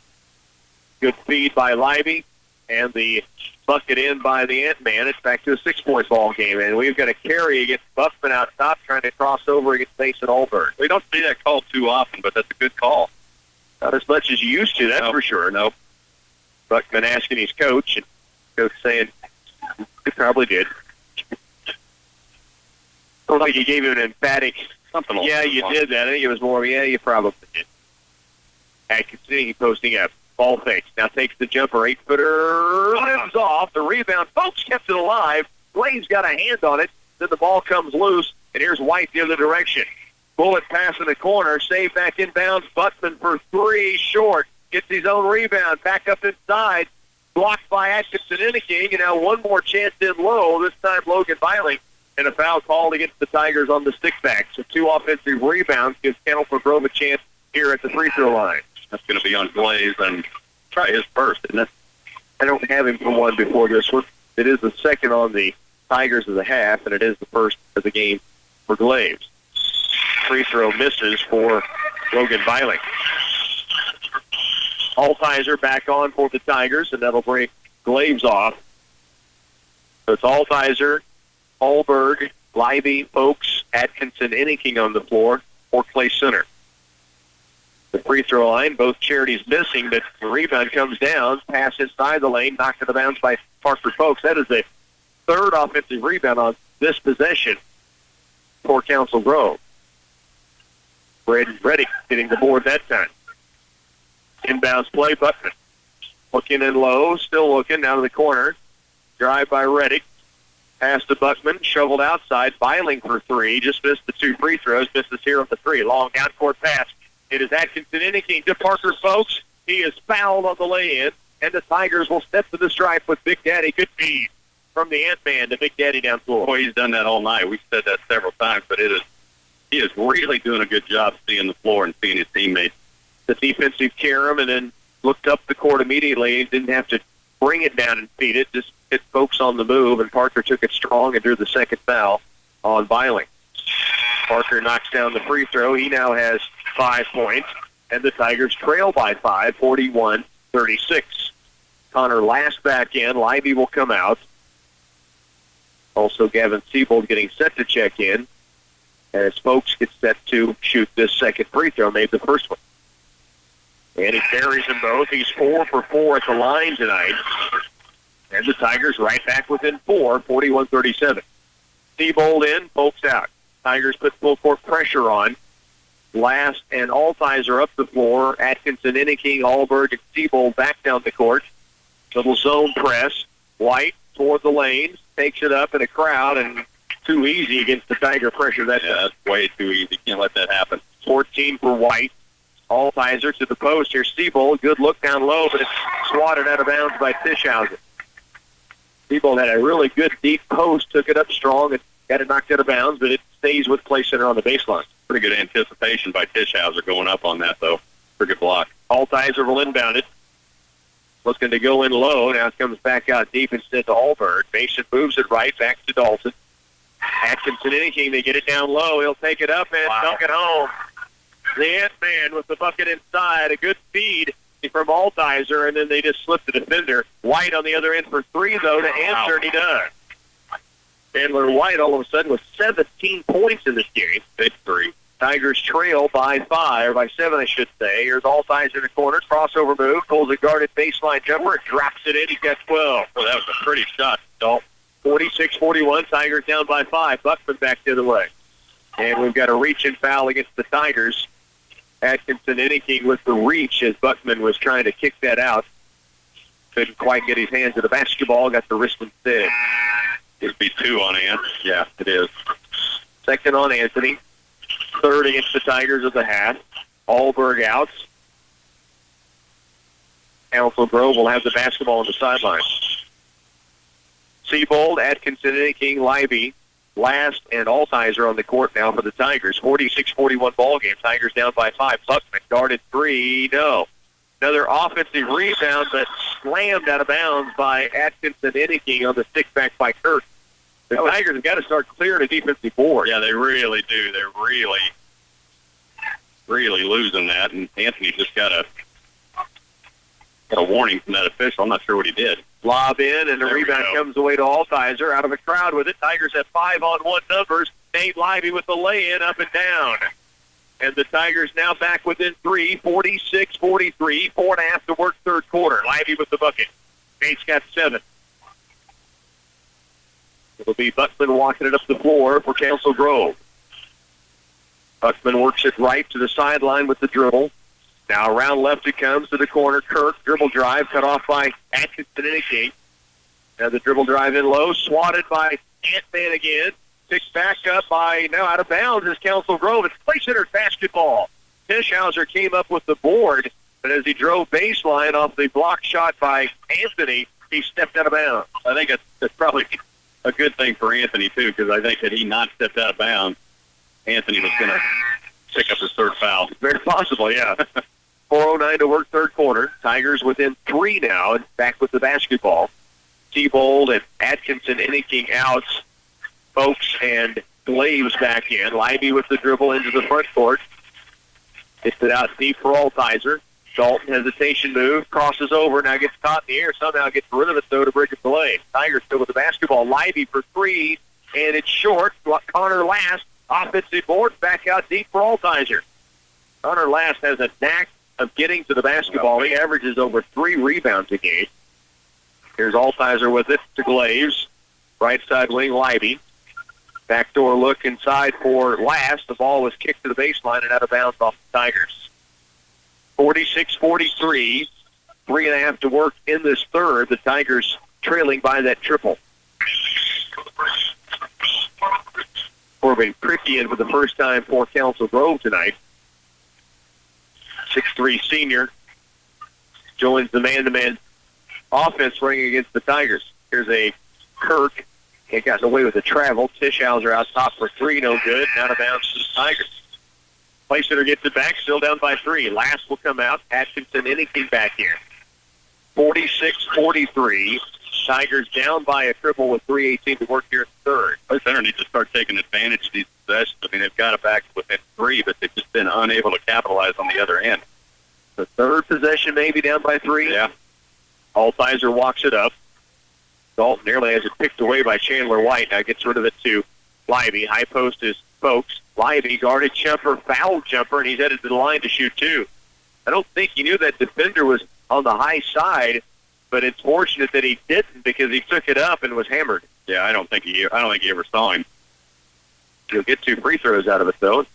Good feed by Libby, and the bucket in by the Ant-Man. It's back to a 6-point ball game, and we've got a carry against Buckman out top, trying to cross over against Mason Allberg. We don't see that call too often, but that's a good call. Not as much as you used to, that's for sure. Nope. Buckman asking his coach, and coach saying, "You probably did." I don't think he gave him an emphatic, something. Yeah, you did that. I think it was more, yeah, you probably did. Atkinson posting up. Ball fakes. Now takes the jumper. 8-footer. Lives off. The rebound. Folks kept it alive. Blaze got a hand on it. Then the ball comes loose. And here's White the other direction. Bullet pass in the corner. Save back inbounds. Buttman for 3. Short. Gets his own rebound. Back up inside. Blocked by Atkinson Inniking. And now one more chance in low. This time Logan Biling. And a foul called against the Tigers on the stick back. So 2 offensive rebounds gives Kendall Grove a chance here at the free throw line. That's going to be on Blaze and try his first, isn't it? I don't have him for one before this one. It is the second on the Tigers of the half, and it is the first of the game for Glaves. Free throw misses for Logan Biling. Altizer back on for the Tigers, and that'll bring Glaves off. So it's Altizer, Allberg, Libby, Folks, Atkinson, Inniking on the floor for Clay Center. The free throw line, both charities missing, but the rebound comes down, pass inside the lane, knocked out of bounds by Parker Folks. That is the third offensive rebound on this possession for Council Grove. Reddick getting the board that time. Inbounds play, Buckman. Looking in low, still looking, down to the corner. Drive by Reddick. Pass to Buckman, shoveled outside, Biling for 3. Just missed the 2 free throws, misses here on the 3. Long down-court pass. It is Atkinson Inniking to Parker Folks. He is fouled on the lay-in, and the Tigers will step to the stripe with Big Daddy. Good feed from the Ant-Man to Big Daddy down floor. Boy, he's done that all night. We've said that several times, but he is really doing a good job seeing the floor and seeing his teammates. The defensive carry him and then looked up the court immediately. Didn't have to bring it down and feed it. Just hit Folks on the move, and Parker took it strong and drew the second foul on Biling. Parker knocks down the free throw. He now has 5 points, and the Tigers trail by 5, 41-36. Connor last back in. Libby will come out. Also, Gavin Siebold getting set to check in as Folks gets set to shoot this second free throw. Made the first one. And he carries them both. He's 4 for 4 at the line tonight. And the Tigers right back within 4, 41-37. Siebold in, Folks out. Tigers put full court pressure on. Last and Altizer up the floor. Atkinson, Inniking, Allberg, and Siebold back down the court. Little zone press. White toward the lanes. Takes it up in a crowd, and too easy against the Tiger pressure. That's way too easy. Can't let that happen. 14 for White. Altizer to the post. Here's Siebold. Good look down low, but it's swatted out of bounds by Tischhauser. Siebold had a really good deep post. Took it up strong and got it knocked out of bounds, but it stays with Clay Center on the baseline. Pretty good anticipation by Tischhauser going up on that, though. Pretty good block. Altizer will inbound it. Looking to go in low. Now it comes back out deep instead to Allberg. Mason moves it right back to Dalton. Atkinson Inniking, they get it down low. He'll take it up and dunk it home. The Ant-Man with the bucket inside. A good feed from Altizer, and then they just slip the defender. White on the other end for 3, though, to answer, and he does. Chandler White all of a sudden with 17 points in this game. Big 3. Tigers trail by 5, or by 7, I should say. Here's Altizer in the corner. Crossover move. Pulls a guarded baseline jumper. Drops it in. He's got 12. Well, that was a pretty shot, Dalton. 46-41. Tigers down by 5. Buckman back the other way. And we've got a reach-in foul against the Tigers. Atkinson Inniking with the reach as Buckman was trying to kick that out. Couldn't quite get his hands to the basketball. Got the wrist instead. It'd be 2 on Ant. Yeah, it is. Second on Anthony. Third against the Tigers of the half. Allberg out. Council Grove will have the basketball on the sideline. Seabold, Atkinson, King, Livy, Last, and Altizer on the court now for the Tigers. 46-41 ball game. Tigers down by 5. Buckman guarded 3. No. Another offensive rebound, but slammed out of bounds by Atkinson, King on the stick back by Kirk. The Tigers have got to start clearing a defensive board. Yeah, they really do. They're really losing that, and Anthony just got a warning from that official. I'm not sure what he did. Lob in, and the rebound comes away to Altizer. Out of a crowd with it. Tigers have 5-on-1 numbers. Nate Livy with the lay-in up and down. And the Tigers now back within 3, 46-43. 4.5 to work third quarter. Livy with the bucket. Nate's got 7. It'll be Buckman walking it up the floor for Council Grove. Buckman works it right to the sideline with the dribble. Now around left it comes to the corner. Kirk, dribble drive, cut off by Atkinson and King. Now the dribble drive in low, swatted by Ant-Man again. Picked back up by, now out of bounds is Council Grove. It's Clay Center's basketball. Tischhauser came up with the board, but as he drove baseline off the block shot by Anthony, he stepped out of bounds. I think it's probably a good thing for Anthony, too, because I think had he not stepped out of bounds, Anthony was going to pick up his third foul. Very possible, yeah. 4:09 to work third quarter. Tigers within 3 now, back with the basketball. Seabold and Atkinson, King out. Folks and Glaves back in. Livy with the dribble into the front court. Gets it out deep for Altizer. Dalton, hesitation move, crosses over, now gets caught in the air, somehow gets rid of it, though, to break up the lane. Tigers still with the basketball. Livy for 3, and it's short. Connor Last, offensive board, back out deep for Altizer. Connor Last has a knack of getting to the basketball. He averages over 3 rebounds a game. Here's Altizer with it to Glaves. Right side wing, Livy. Backdoor look inside for Last. The ball was kicked to the baseline and out of bounds off the Tigers. 46-43. 3.5 to work in this third. The Tigers trailing by that triple. Corbin Crickian for the first time for Council Grove tonight. 6'3" senior joins the man-to-man offense ring against the Tigers. Here's a Kirk. He got away with the travel. Tischhauser out top for 3, no good. Out of bounds to the Tigers. Playsetter gets it back, still down by 3. Last will come out. Atkinson, King back here. 46-43. Tigers down by a triple with 3:18 to work here in the third. Playsetter needs to start taking advantage of these possessions. I mean, they've got it back within 3, but they've just been unable to capitalize on the other end. The third possession maybe down by 3. Yeah. Altizer walks it up. Dalton nearly has it picked away by Chandler White. Now gets rid of it to Livy. High post is Folks. Livy guarded jumper, foul jumper, and he's headed to the line to shoot 2. I don't think he knew that defender was on the high side, but it's fortunate that he didn't because he took it up and was hammered. Yeah, I don't think he ever saw him. He'll get 2 free throws out of it, though.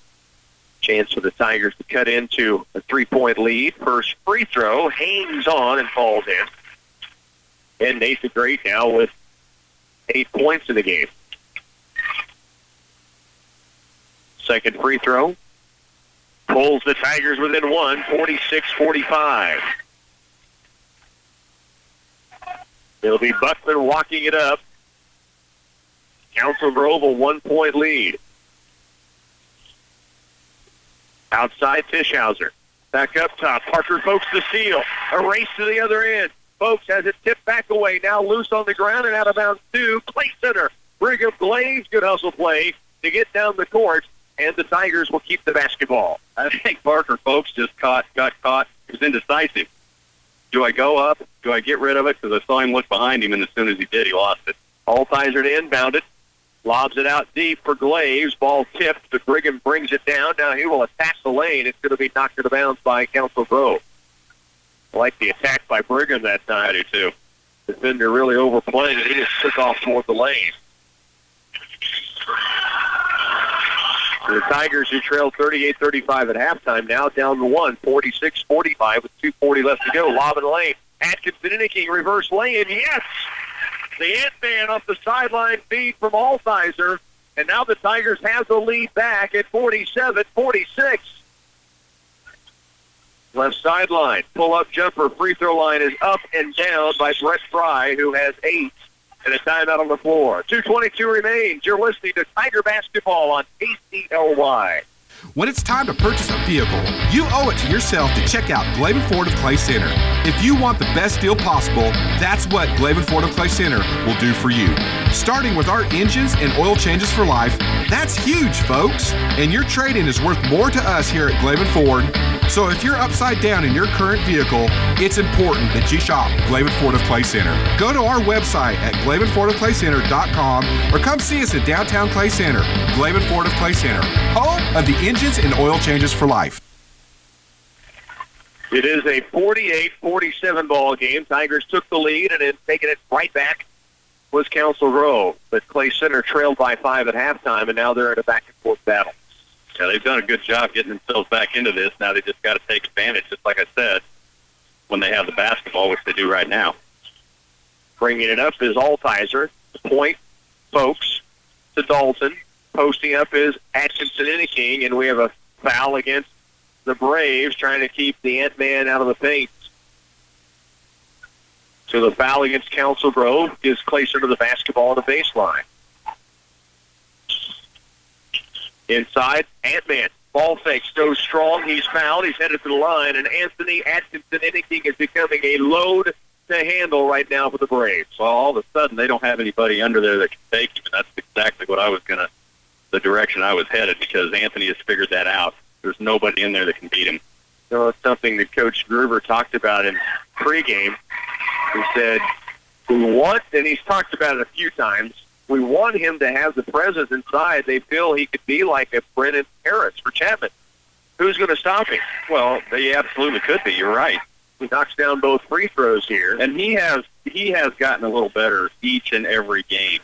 Chance for the Tigers to cut into a 3-point lead. First free throw hangs on and falls in. And Nathan Great now with 8 points in the game. Second free throw pulls the Tigers within 1, 46-45. It'll be Buckman walking it up. Council Grove a 1-point lead. Outside Tischhauser. Back up top. Parker Folks to steal. A race to the other end. Folks has it tipped back away. Now loose on the ground and out of bounds 2. Play center. Brigham Glaze. Good hustle play to get down the court. And the Tigers will keep the basketball. I think Parker Folks just got caught. He was indecisive. Do I go up? Do I get rid of it? Because I saw him look behind him, and as soon as he did, he lost it. Altizer to inbound it. Lobs it out deep for Glaze. Ball tipped, but Brigham brings it down. Now he will attack the lane. It's going to be knocked out of bounds by Council Grove. I like the attack by Brigham that time. I do, too. Defender really overplayed it. He just took off toward the lane. The Tigers, who trailed 38-35 at halftime, now down to 1, 46-45 with 2:40 left to go. Lob in the lane. Atkinson and King reverse lay-in. Yes! The Ant-Man off the sideline feed from Altizer. And now the Tigers have the lead back at 47-46. Left sideline, pull-up jumper, free throw line is up and down by Brett Fry, who has 8, and a timeout on the floor. 2:22 remains. You're listening to Tiger Basketball on KCLY. When it's time to purchase a vehicle, you owe it to yourself to check out Glavin Ford of Clay Center. If you want the best deal possible, that's what Glavin Ford of Clay Center will do for you. Starting with our engines and oil changes for life, that's huge, folks. And your trade-in is worth more to us here at Glavin Ford. So if you're upside down in your current vehicle, it's important that you shop Glavin Ford of Clay Center. Go to our website at GlavinFordofClayCenter.com or come see us at downtown Clay Center. Glavin Ford of Clay Center, home of the engines and oil changes for life. It is a 48-47 ball game. Tigers took the lead, and then taking it right back was Council Grove. But Clay Center trailed by 5 at halftime, and now they're in a back-and-forth battle. Yeah, they've done a good job getting themselves back into this. Now they just got to take advantage, just like I said, when they have the basketball, which they do right now. Bringing it up is Altizer. Point, Folks to Dalton. Posting up is Atkinson King, and we have a foul against the Braves, trying to keep the Ant-Man out of the paint. So the foul against Council Grove gives Clay Center the basketball on the baseline. Inside, Ant-Man. Ball fakes, goes strong. He's fouled. He's headed to the line, and Anthony Atkinson King is becoming a load to handle right now for the Braves. Well, all of a sudden, they don't have anybody under there that can take him, and that's exactly what the direction I was headed, because Anthony has figured that out. There's nobody in there that can beat him. So it's something that Coach Gruber talked about in pregame. He said, we want, and he's talked about it a few times, we want him to have the presence inside. They feel he could be like a Brennan Harris for Chapman. Who's going to stop him? Well, they absolutely could be. You're right. He knocks down both free throws here. And he has gotten a little better each and every game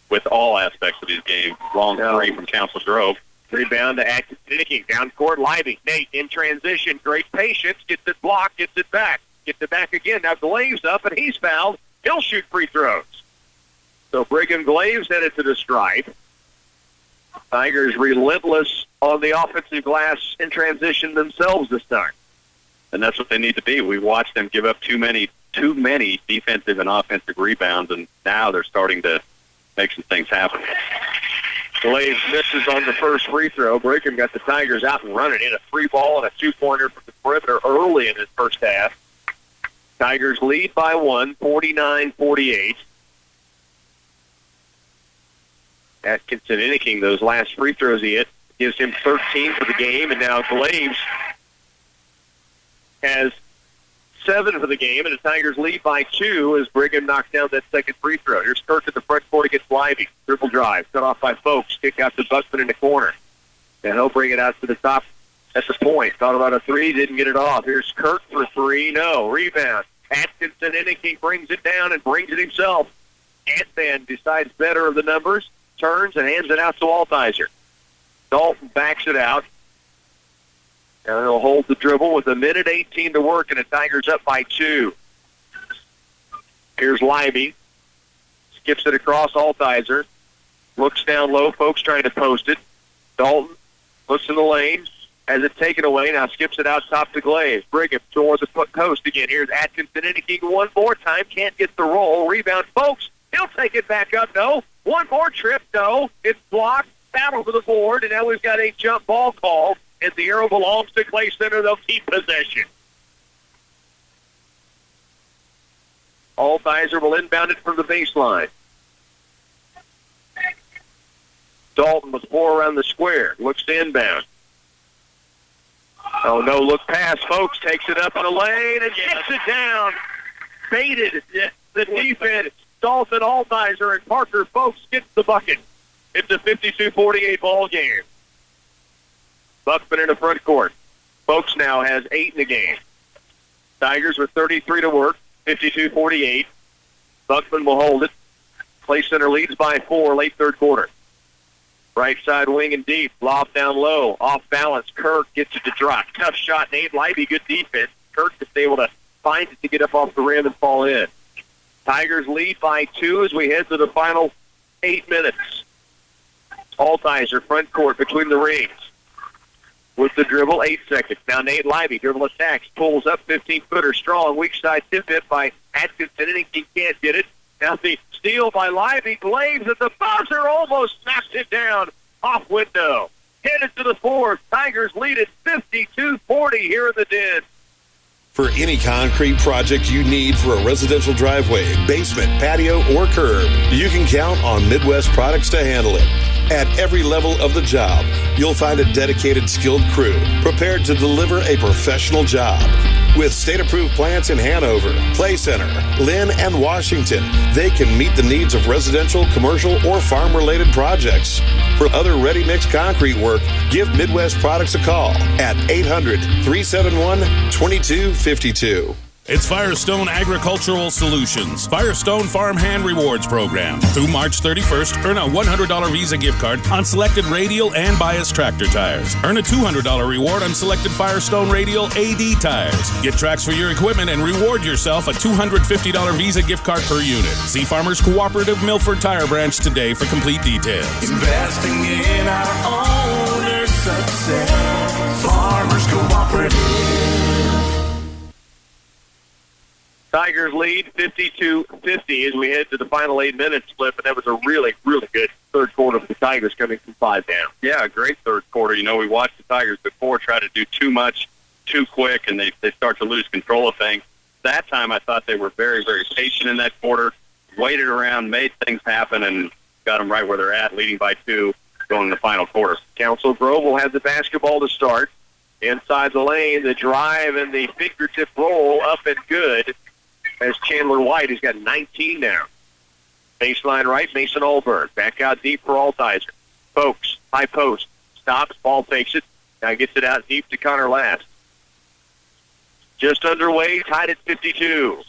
with all aspects of his game. Long three from Council Grove. Rebound to Atkinson King. Down court, Livey. Nate in transition. Great patience. Gets it blocked. Gets it back. Gets it back again. Now Glaves up, and he's fouled. He'll shoot free throws. So Brigham Glaves headed to the stripe. Tigers relentless on the offensive glass in transition themselves this time. And that's what they need to be. We watched them give up too many defensive and offensive rebounds, and now they're starting to make some things happen. Glaves misses on the first free throw. Brigham got the Tigers out and running in a free ball and a two-pointer from the perimeter early in his first half. Tigers lead by 1, 49-48. Atkinson King, those last free throws he hit, gives him 13 for the game, and now Glaves has 7 for the game, and the Tigers lead by 2 as Brigham knocks down that second free throw. Here's Kirk at the front court against Livey. Dribble drive, cut off by Folks. Kick out to Buckman in the corner. And he'll bring it out to the top at the point. Thought about a 3, didn't get it off. Here's Kirk for 3, no. Rebound. Atkinson King brings it down and brings it himself. Ant-Man decides better of the numbers, turns and hands it out to Altizer. Dalton backs it out. And he'll hold the dribble with 1:18 to work, and the Tigers up by 2. Here's Livey. Skips it across Altizer. Looks down low. Folks trying to post it. Dalton looks in the lane. Has it taken away. Now skips it out top to Glaze. Brigham towards the post again. Here's Atkinson King one more time. Can't get the roll. Rebound. Folks, he'll take it back up. No. One more trip. No. It's blocked. Battle for the board. And now we've got a jump ball call. As the arrow belongs to Clay Center, they'll keep possession. Altizer will inbound it from the baseline. Dalton with 4 around the square. Looks to inbound. Oh, no, look pass. Folks takes it up in the lane and gets it down. Baited. The defense. Dalton, Altizer, and Parker Folks gets the bucket. It's a 52-48 ball game. Buckman in the front court. Folks now has 8 in the game. Tigers with 33 to work, 52-48. Buckman will hold it. Clay Center leads by 4 late third quarter. Right side wing and deep. Loft down low. Off balance. Kirk gets it to drop. Tough shot. Nate Livey, good defense. Kirk is able to find it to get up off the rim and fall in. Tigers lead by 2 as we head to the final 8 minutes. Altizer front court between the rings. with the dribble, 8 seconds. Now Nate Lively, dribble attacks, pulls up, 15-footer strong, weak side tip it by Atkinson, and he can't get it. Now the steal by Lively, Glaves at the buzzer, almost knocks it down off window. Headed to the fourth, Tigers lead at 52-40 here in the Den. For any concrete project you need for a residential driveway, basement, patio, or curb, you can count on Midwest Products to handle it. At every level of the job, you'll find a dedicated, skilled crew prepared to deliver a professional job. With state-approved plants in Hanover, Clay Center, Lynn, and Washington, they can meet the needs of residential, commercial, or farm-related projects. For other ready-mix concrete work, give Midwest Products a call at 800-371-2252. It's Firestone Agricultural Solutions, Firestone Farm Hand Rewards Program. Through March 31st, earn a $100 Visa gift card on selected radial and bias tractor tires. Earn a $200 reward on selected Firestone radial AD tires. Get tracks for your equipment and reward yourself a $250 Visa gift card per unit. See Farmers Cooperative Milford Tire Branch today for complete details. Investing in our owners' success. Farmers Cooperative. Tigers lead 52-50 as we head to the final 8 minutes split, but that was a really, really good third quarter for the Tigers coming from 5 down. Yeah, great third quarter. You know, we watched the Tigers before try to do too much, too quick, and they start to lose control of things. That time I thought they were very, very patient in that quarter, waited around, made things happen, and got them right where they're at, leading by 2 going in the final quarter. Council Grove will have the basketball to start. Inside the lane, the drive and the fingertip roll up and good. As Chandler White, who's got 19 now. Baseline right, Mason Olberg. Back out deep for Altizer. Folks, high post. Stops, ball takes it. Now gets it out deep to Connor Last. Just underway, tied at 52.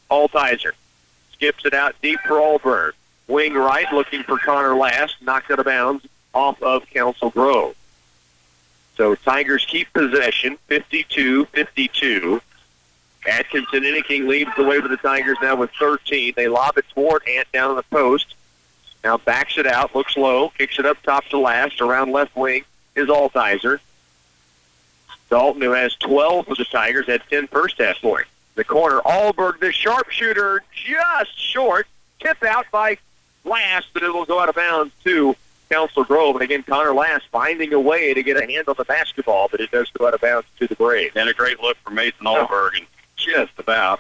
Altizer skips it out deep for Olberg. Wing right, looking for Connor Last. Knocked out of bounds off of Council Grove. So Tigers keep possession, 52-52. Atkinson Inniking leads the way for the Tigers now with 13. They lob it toward Ant down on the post. Now backs it out, looks low, kicks it up top to Last. Around left wing is Altizer. Dalton, who has 12 for the Tigers, had 10 first half points. The corner, Alberg, the sharpshooter, just short. Tip out by Last, but it will go out of bounds to Council Grove. And again, Connor Last finding a way to get a hand on the basketball, but it does go out of bounds to the Braves. And a great look for Mason Alberg, and just about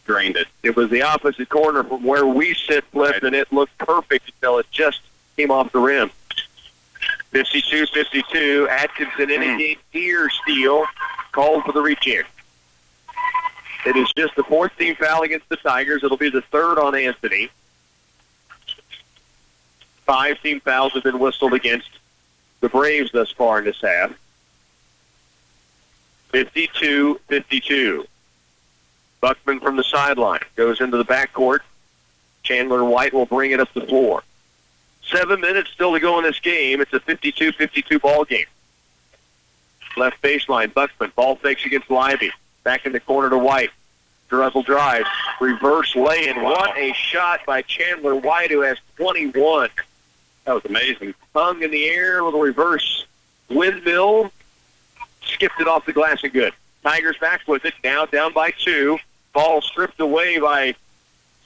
drained it. It was the opposite corner from where we sit, Flip, right. And it looked perfect until it just came off the rim. 52-52, Atkinson in a ear steal, called for the reach-in. It is just the 4th team foul against the Tigers. It'll be the 3rd on Anthony. 5 team fouls have been whistled against the Braves thus far in this half. 52-52. Buckman from the sideline goes into the backcourt. Chandler White will bring it up the floor. 7 minutes still to go in this game. It's a 52-52 ball game. Left baseline, Buckman. Ball fakes against Lively. Back in the corner to White. Dribble drive. Reverse lay-in. What a shot by Chandler White, who has 21. That was amazing. Hung in the air with a reverse windmill. Skipped it off the glass and good. Tigers back with it. Now down by 2. Ball stripped away by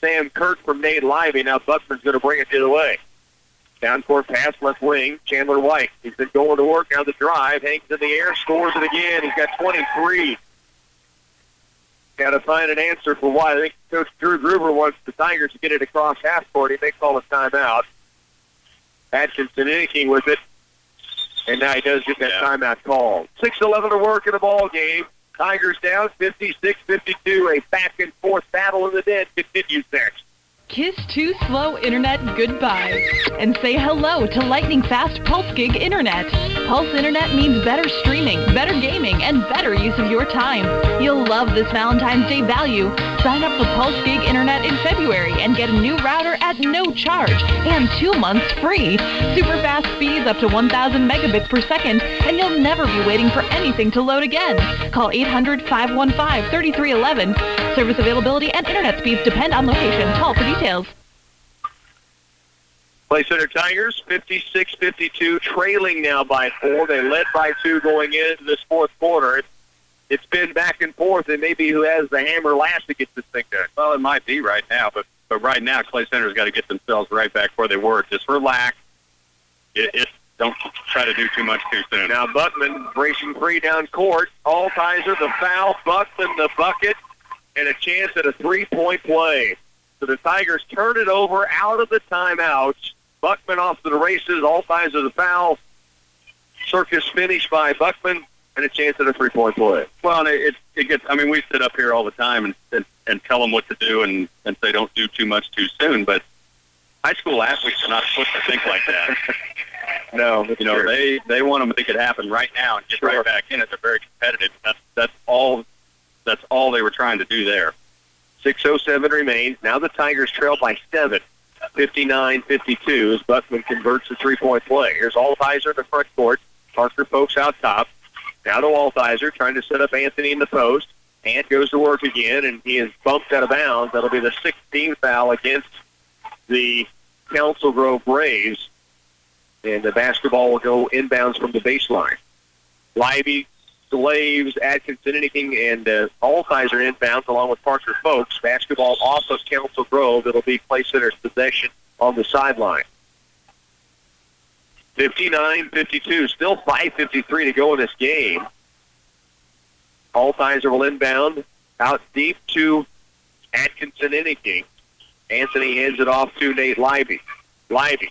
Sam Kirk from Nate Lively. Now Buckman's going to bring it the other way. Down court pass, left wing, Chandler White. He's been going to work. Now the drive, hangs in the air, scores it again. He's got 23. Got to find an answer for why. I think Coach Drew Gruber wants the Tigers to get it across half court. He may call a timeout. Atkinson Inniking with it. And now he does get that timeout called. 6:11 to work in the ball game. Tigers down 56-52. A back-and-forth battle in the Den continues next. Kiss Too Slow Internet goodbye and say hello to lightning-fast Pulse Gig Internet. Pulse Internet means better streaming, better gaming, and better use of your time. You'll love this Valentine's Day value. Sign up for Pulse Gig Internet in February and get a new router at no charge and 2 months free. Super fast speeds up to 1,000 megabits per second, and you'll never be waiting for anything to load again. Call 800-515-3311. Service availability and internet speeds depend on location. Call for details. Clay Center Tigers, 56-52, trailing now by 4. They led by 2 going into this fourth quarter. It's been back and forth, and maybe who has the hammer last to get this thing done. Well, it might be right now, but right now, Clay Center's got to get themselves right back where they were. Just relax. Don't try to do too much too soon. Now Buckman racing free down court. Altizer, the foul, Buckman, the bucket, and a chance at a three-point play. So the Tigers turn it over out of the timeouts. Buckman off to the races. Altizer, the foul. Circus finish by Buckman, and a chance at a three-point play. Well, it gets. I mean, we sit up here all the time and tell them what to do and say don't do too much too soon. But high school athletes are not supposed to think like that. No, they want to make it happen right now and get right back in it. They're very competitive. That's all they were trying to do there. 6:07 remains. Now the Tigers trail by 7, 59-52 as Buckman converts the three-point play. Here's Altizer in the front court. Parker Folks out top. Now to Altizer trying to set up Anthony in the post. Ant goes to work again, and he is bumped out of bounds. That'll be the 16th foul against the Council Grove Braves. And the basketball will go inbounds from the baseline. Libby, Glaves, Atkinson, anything, and Altizer inbounds along with Parker Folks. Basketball off of Council Grove. It'll be Clay Center's possession on the sideline. 59-52, still 5:53 to go in this game. Altizer will inbound out deep to Atkinson anything. Anthony hands it off to Nate Libby. Libby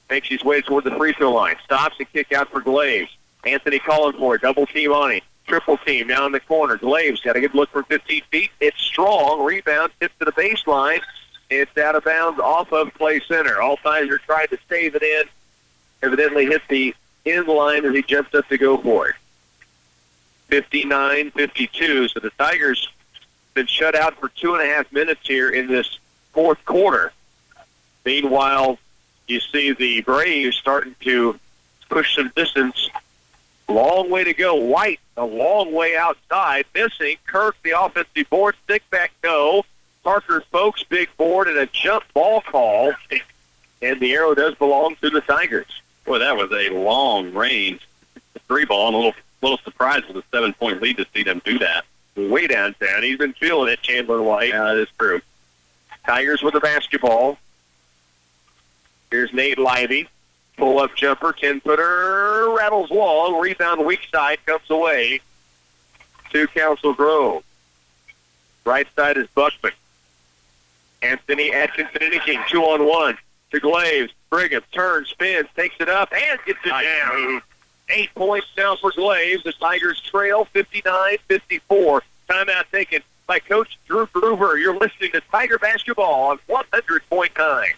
makes his way toward the free throw line. Stops and kick out for Glaves. Anthony calling for it. Double team on him. Triple team down in the corner. Glaves got a good look from 15 feet. It's strong. Rebound tipped to the baseline. It's out of bounds off of Clay Center. Altizer tried to save it in. Evidently hit the end line as he jumped up to go for it. 59-52. So the Tigers been shut out for 2.5 minutes here in this fourth quarter. Meanwhile, you see the Braves starting to push some distance. Long way to go. White, a long way outside. Missing. Kirk, the offensive board. Stick back, no. Parker Folks, big board, and a jump ball call. And the arrow does belong to the Tigers. Boy, that was a long range three ball, and a little surprised with a 7-point lead to see them do that. Way downtown. He's been feeling it, Chandler White. Yeah, that is true. Tigers with the basketball. Here's Nate Libby. Pull-up jumper, 10-footer, rattles long. Rebound weak side, comes away to Council Grove. Right side is Buckman. Anthony Atkinson anything, 2-on-1 to Glaves. Brigham turns, spins, takes it up, and gets it down. 8 points now for Glaves. The Tigers trail 59-54. Timeout taken by Coach Drew Groover. You're listening to Tiger Basketball on 100.9.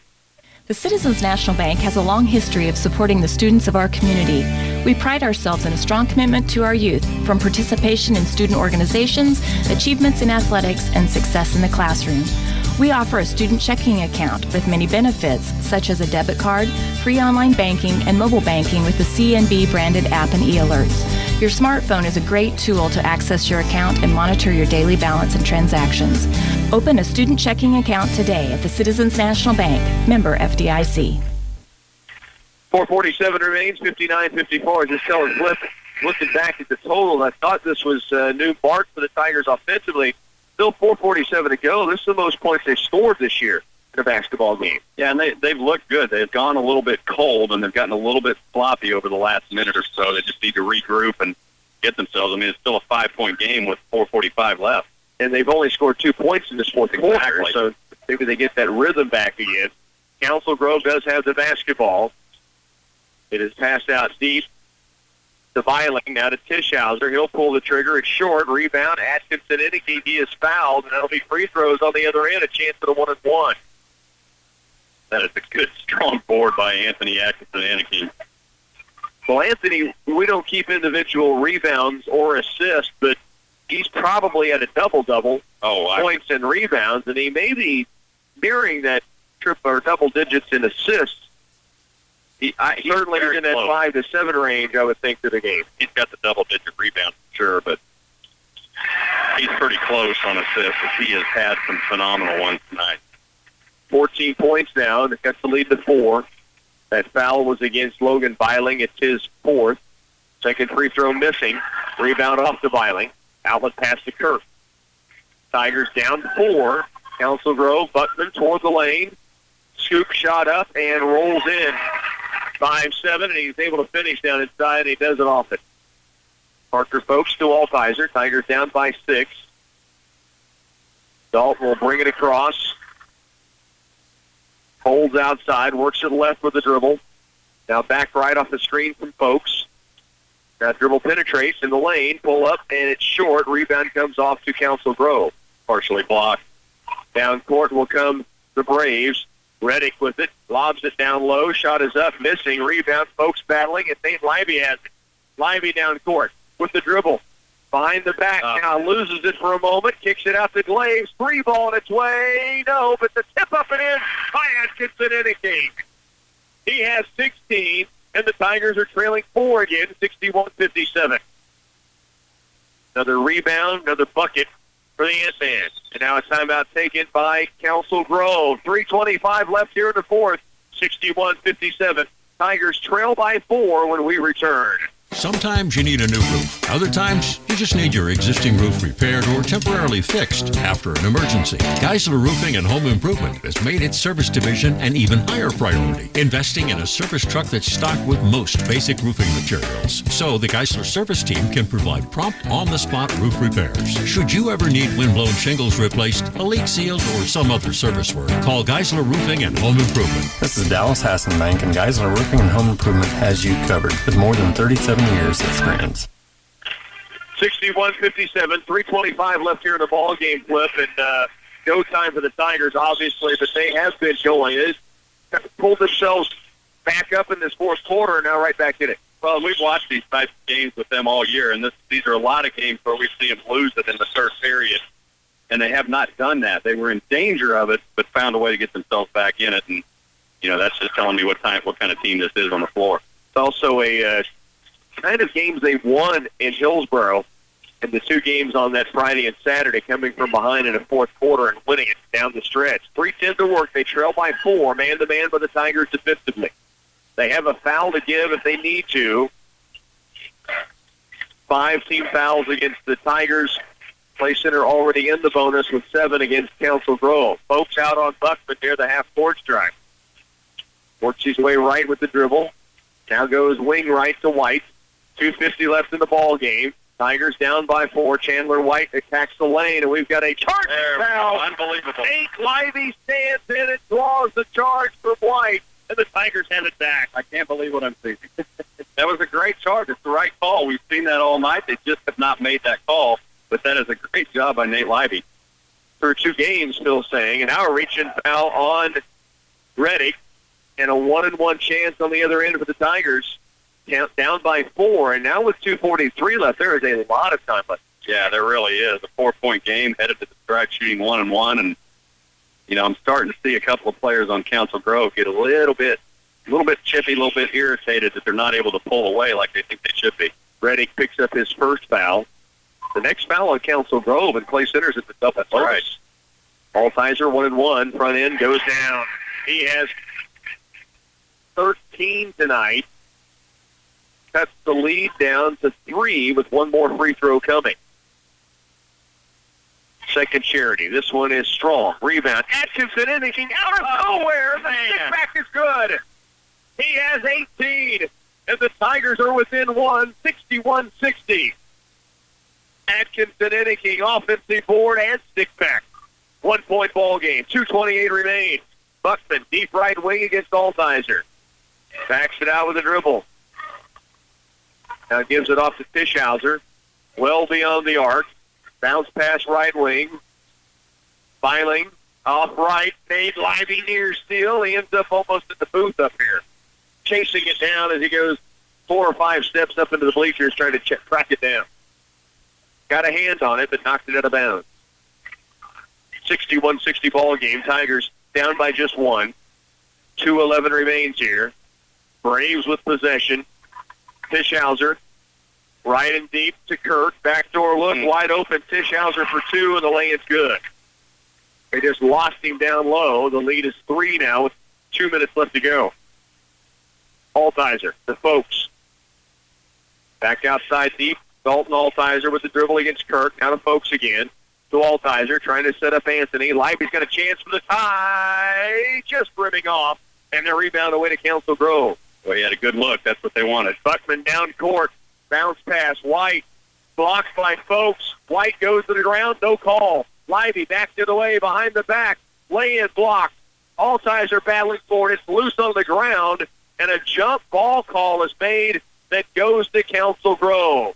The Citizens National Bank has a long history of supporting the students of our community. We pride ourselves in a strong commitment to our youth, from participation in student organizations, achievements in athletics, and success in the classroom. We offer a student checking account with many benefits, such as a debit card, free online banking, and mobile banking with the CNB branded app and e-alerts. Your smartphone is a great tool to access your account and monitor your daily balance and transactions. Open a student checking account today at the Citizens National Bank, member FDIC. 4:47 remains, 59-54. Just telling Cliff, looking back at the total, I thought this was a new mark for the Tigers offensively. Still 4:47 to go. This is the most points they've scored this year in a basketball game. Yeah, and they've looked good. They've gone a little bit cold, and they've gotten a little bit sloppy over the last minute or so. They just need to regroup and get themselves. I mean, it's still a 5-point game with 4:45 left. And they've only scored 2 points in this fourth quarter, so maybe they get that rhythm back again. Council Grove does have the basketball. It is passed out deep to Viling, now to Tischhauser. He'll pull the trigger. It's short. Rebound. Atkinson indicating he is fouled, and that'll be free throws on the other end. A chance at a 1-and-1. That is a good, strong board by Anthony Atkinson Anakin. Well, Anthony, we don't keep individual rebounds or assists, but he's probably at a double-double, points and rebounds, and he may be nearing that triple or double digits in assists. He's certainly in that 5 to 7 range, I would think, to the game. He's got the double-digit rebounds, sure, but he's pretty close on assists. He has had some phenomenal ones tonight. 14 points now, and it cuts the lead to 4. That foul was against Logan Biling. It's his fourth. Second free throw missing. Rebound off to Biling. Outlet pass to Kirk. Tigers down 4. Council Grove, Buckman toward the lane. Scoop shot up and rolls in. 5-7, and he's able to finish down inside, and he does it off it. Parker Folks to Altizer. Tigers down by 6. Dalton will bring it across. Holds outside, works to the left with the dribble. Now back right off the screen from Folks. That dribble penetrates in the lane, pull up, and it's short. Rebound comes off to Council Grove. Partially blocked. Down court will come the Braves. Reddick with it, lobs it down low. Shot is up, missing. Rebound, Folks battling, and St. Lively has it. Lively down court with the dribble. Behind the back now, loses it for a moment, kicks it out to Glaves. Free ball on its way. No, but the tip up and in by Atkinson indicates. He has 16, and the Tigers are trailing 4 again, 61-57. Another rebound, another bucket for the Ant-Man. And now a timeout taken by Council Grove. 3:25 left here in the fourth, 61-57. Tigers trail by 4 when we return. Sometimes you need a new roof. Other times, you just need your existing roof repaired or temporarily fixed after an emergency. Geisler Roofing and Home Improvement has made its service division an even higher priority, investing in a service truck that's stocked with most basic roofing materials. So the Geisler service team can provide prompt, on-the-spot roof repairs. Should you ever need windblown shingles replaced, a leak sealed, or some other service work, call Geisler Roofing and Home Improvement. This is Dallas Hassenbank, and Geisler Roofing and Home Improvement has you covered with more than 37 years experience. 61-57, 3:25 left here in the ball game, Flip, and no time for the Tigers, obviously, but they have been going. They pulled themselves back up in this fourth quarter, and now right back in it. Well, we've watched these types of games with them all year, and these are a lot of games where we see them lose it in the third period, and they have not done that. They were in danger of it, but found a way to get themselves back in it, and that's just telling me what kind of team this is on the floor. It's also a kind of games they've won in Hillsborough, and the 2 games on that Friday and Saturday, coming from behind in the fourth quarter and winning it down the stretch. 3:10 to work. They trail by 4, man-to-man by the Tigers defensively. They have a foul to give if they need to. 5 team fouls against the Tigers. Play Center already in the bonus with 7 against Council Grove. Folks out on Buckman near the half-court stripe. Works his way right with the dribble. Now goes wing right to White. 2:50 left in the ball game. Tigers down by 4. Chandler White attacks the lane, and we've got a charge foul. Unbelievable. Nate Lively stands in and draws the charge from White, and the Tigers have it back. I can't believe what I'm seeing. That was a great charge. It's the right call. We've seen that all night. They just have not made that call, but that is a great job by Nate Lively. Through 2 games, Phil's saying, and now a reach-in foul on Reddick, and a 1-and-1 chance on the other end for the Tigers. Down by 4, and now with 2:43 left, there is a lot of time left. Yeah, there really is. A 4-point game, headed to the strike, shooting 1-and-1, and I'm starting to see a couple of players on Council Grove get a little bit chippy, a little bit irritated that they're not able to pull away like they think they should be. Reddick picks up his first foul. The next foul on Council Grove, and Clay Centers at the double. That's right. Altizer 1-and-1, front end goes down. He has 13 tonight. Cuts the lead down to 3 with 1 more free throw coming. Second Charity. This one is strong. Rebound. Atkinson anything out of nowhere. The stick back is good. He has 18. And the Tigers are within 1, 61-60. Atkinson anything offensive board and stick back. 1-point ball game. 2:28 remain. Buckman deep right wing against Altizer. Backs it out with a dribble. Now gives it off to Fischhauser. Well beyond the arc. Bounce pass right wing. Biling off right. Nate Lively near steal. He ends up almost at the booth up here. Chasing it down as he goes 4 or 5 steps up into the bleachers trying to track it down. Got a hand on it, but knocked it out of bounds. 61-60 ball game. Tigers down by just 1. 2:11 remains here. Braves with possession. Fischhauser, right and deep to Kirk. Backdoor look, wide open. Fischhauser for 2, and the lay-in's good. They just lost him down low. The lead is 3 now with 2 minutes left to go. Altizer to Folks. Back outside deep. Dalton Altizer with the dribble against Kirk. Now to Folks again. To Altizer, trying to set up Anthony. Lively's got a chance for the tie. Just rimming off. And the rebound away to Council Grove. Well, he had a good look. That's what they wanted. Buckman down court. Bounce pass. White. Blocked by Folks. White goes to the ground. No call. Lively backed it away behind the back. Lay-in blocked. Altizer battling for it. It's loose on the ground. And a jump ball call is made that goes to Council Grove.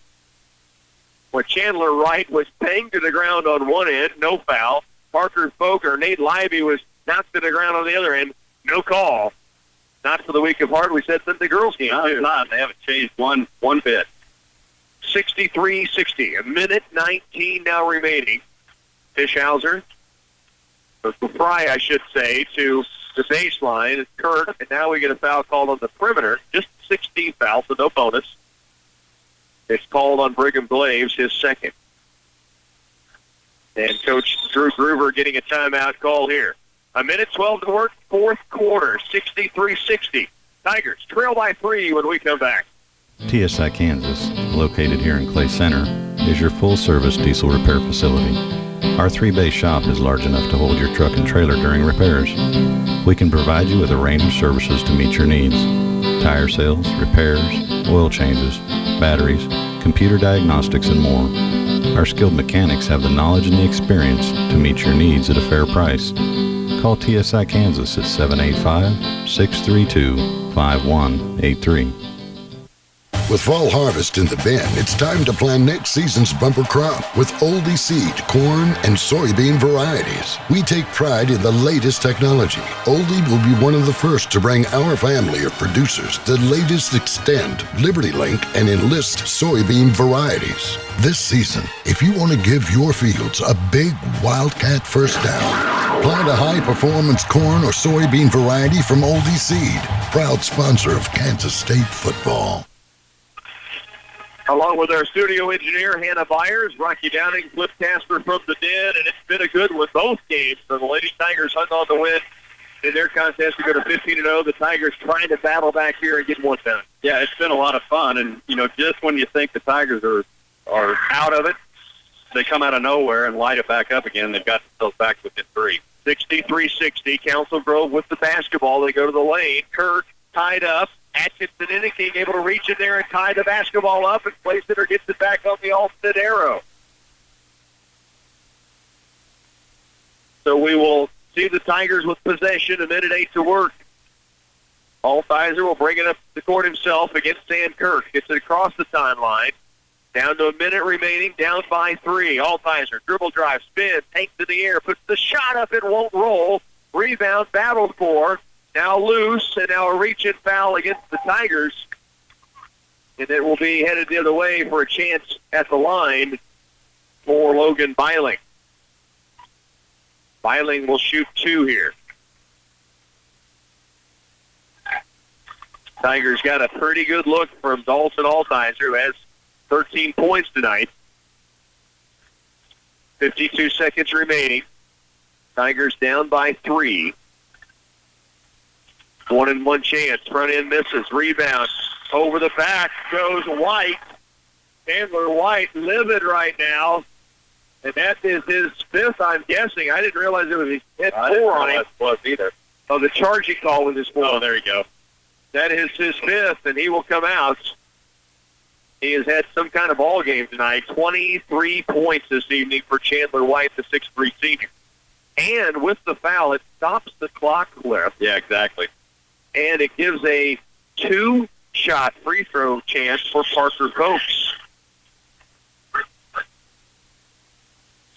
When Chandler Wright was banged to the ground on one end, no foul. Parker Foker, Nate Lively was knocked to the ground on the other end, no call. Not for the weak of heart. We said that the girls' game. No, it's not. They haven't changed one bit. 63-60. A minute 19 now remaining. Fischhauser, Fry, I should say, to the baseline. Kirk, and now we get a foul called on the perimeter. Just 16 foul, so no bonus. It's called on Brigham Glaves, his second. And Coach Drew Groover getting a timeout call here. A minute 12 to work, fourth quarter, 63-60. Tigers trail by 3 when we come back. TSI Kansas, located here in Clay Center, is your full-service diesel repair facility. Our 3-bay shop is large enough to hold your truck and trailer during repairs. We can provide you with a range of services to meet your needs. Tire sales, repairs, oil changes, batteries, computer diagnostics, and more. Our skilled mechanics have the knowledge and the experience to meet your needs at a fair price. Call TSI Kansas at 785-632-5183. With fall harvest in the bin, it's time to plan next season's bumper crop with oldie seed, corn, and soybean varieties. We take pride in the latest technology. Oldie will be one of the first to bring our family of producers the latest Extend, LibertyLink, and Enlist soybean varieties. This season, if you want to give your fields a big Wildcat first down, plant a high-performance corn or soybean variety from Oldie Seed, proud sponsor of Kansas State football. Along with our studio engineer, Hannah Byers, Rocky Downing, Flip Casper from the Den, and it's been a good one both games. So the Lady Tigers hung on to win in their contest to go to 15-0. The Tigers trying to battle back here and get one done. Yeah, it's been a lot of fun, and, just when you think the Tigers are out of it, they come out of nowhere and light it back up again. They've got themselves back within 3. 63-60, Council Grove with the basketball. They go to the lane. Kirk tied up. Atkinson Inniking able to reach in there and tie the basketball up and place it or gets it back on the alternate arrow. So we will see the Tigers with possession, a minute 8 to work. Altizer will bring it up the court himself against Stan Kirk. Gets it across the timeline. Down to a minute remaining, down by 3. Altizer, dribble drive, spin, takes to the air, puts the shot up, it won't roll. Rebound, battled for. Now loose, and now a reach-in foul against the Tigers. And it will be headed the other way for a chance at the line for Logan Byling. Byling will shoot 2 here. Tigers got a pretty good look from Dalton Altizer, who has 13 points tonight. 52 seconds remaining. Tigers down by 3. 1-and-1 chance. Front end misses. Rebound. Over the back goes White. Chandler White livid right now. And that is his 5th, I'm guessing. I didn't realize it was his hit 4 on him. It was either. Oh, the charging call was his 4. Oh, there you go. That is his 5th, and he will come out. He has had some kind of ball game tonight. 23 points this evening for Chandler White, the 6'3" senior. And with the foul, it stops the clock, Cliff. Yeah, exactly. And it gives a 2-shot free throw chance for Parker Folks.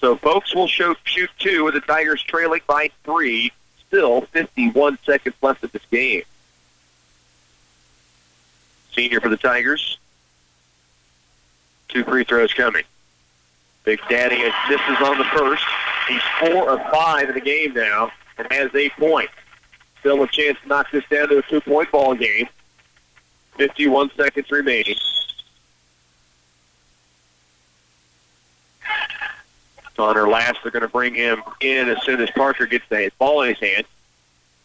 So Folks will shoot 2 with the Tigers trailing by 3. Still 51 seconds left of this game. Senior for the Tigers. 2 free throws coming. Big Daddy misses on the first. He's 4 of 5 in the game now and has 8 points. Still a chance to knock this down to a 2-point ball game. 51 seconds remaining. Connor Last, they're going to bring him in as soon as Parker gets the ball in his hand.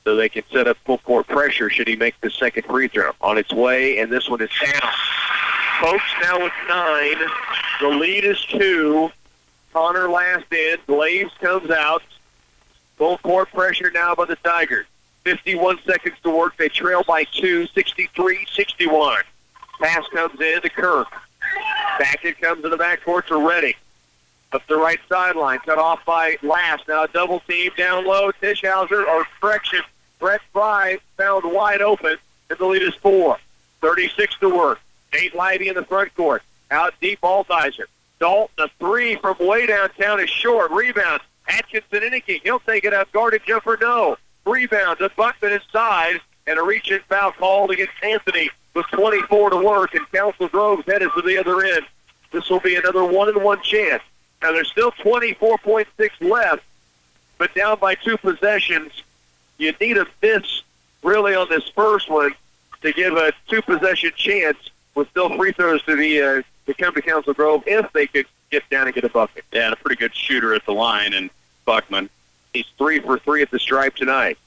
so they can set up full court pressure should he make the second free throw. On its way, and this one is down. Folks now with 9. The lead is 2. Connor last in. Glaves comes out. Full court pressure now by the Tigers. 51 seconds to work. They trail by 2, 63-61. Pass comes in to Kirk. Back it comes in the backcourt to Reddick. Up the right sideline, cut off by Last. Now a double team down low. Tischhauser, or correction, Brett Fry found wide open, and the lead is 4. 36 to work. Nate Livey in the front court. Out deep, Altizer. Dalton, a 3 from way downtown is short. Rebound. Atkinson Innicky. He'll take it up. Guarded jumper, no. Rebound to Buckman inside, and a reach-in foul called against Anthony with 24 to work, and Council Grove's headed to the other end. This will be another 1-and-1 chance. Now, there's still 24.6 left, but down by 2 possessions. You need a miss, really, on this first one to give a 2-possession chance with still free throws to come to Council Grove if they could get down and get a bucket. Yeah, and a pretty good shooter at the line, and Buckman. He's 3 for 3 at the stripe tonight.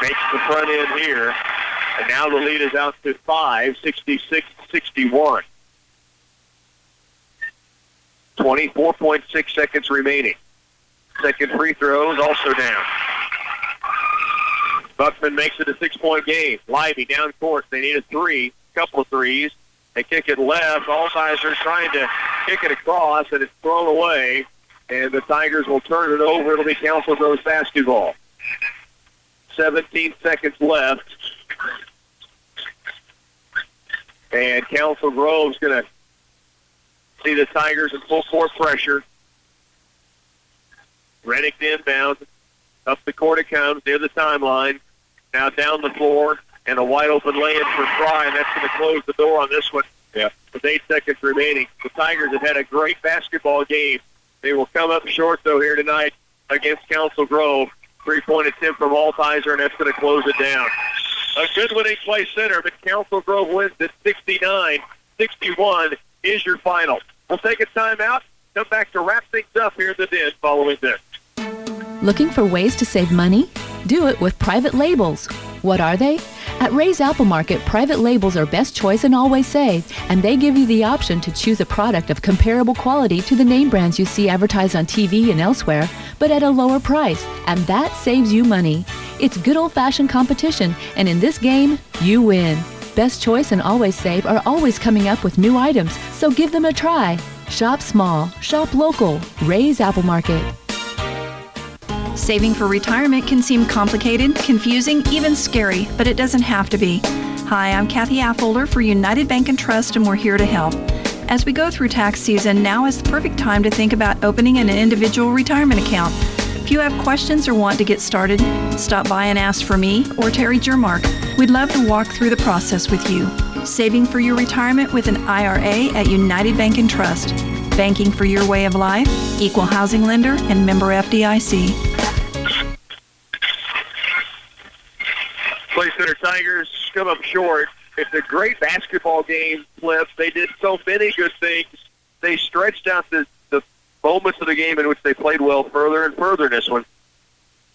Makes the front end here, and now the lead is out to 5, 66-61. 24.6 seconds remaining. Second free throw is also down. Buckman makes it a 6-point game. Lively down court. They need a 3, couple of threes. They kick it left. Altizer trying to kick it across, and it's thrown away. And the Tigers will turn it over. It'll be Council Grove's basketball. 17 seconds left. And Council Grove's going to see the Tigers in full court pressure. Reddick inbound. Up the court it comes, near the timeline. Now down the floor, and a wide open lay-in for Fry, and that's going to close the door on this one. Yeah. With 8 seconds remaining. The Tigers have had a great basketball game. They will come up short, though, here tonight against Council Grove. 3-point attempt from Altizer, and that's going to close it down. A good winning play center, but Council Grove wins at 69-61 is your final. We'll take a timeout, come back to wrap things up here in the Den following this. Looking for ways to save money? Do it with private labels. What are they? At Ray's Apple Market, private labels are best choice and always save, and they give you the option to choose a product of comparable quality to the name brands you see advertised on TV and elsewhere, but at a lower price, and that saves you money. It's good old-fashioned competition, and in this game, you win. Best Choice and Always Save are always coming up with new items, so give them a try. Shop small, shop local. Ray's Apple Market. Saving for retirement can seem complicated, confusing, even scary, but it doesn't have to be. Hi, I'm Kathy Affolter for United Bank and Trust, and we're here to help. As we go through tax season, now is the perfect time to think about opening an individual retirement account. If you have questions or want to get started, stop by and ask for me or Terry Jermark. We'd love to walk through the process with you. Saving for your retirement with an IRA at United Bank and Trust. Banking for your way of life, equal housing lender, and member FDIC. Play Center Tigers come up short. It's a great basketball game, Flip. They did so many good things. They stretched out the moments of the game in which they played well further and further in this one.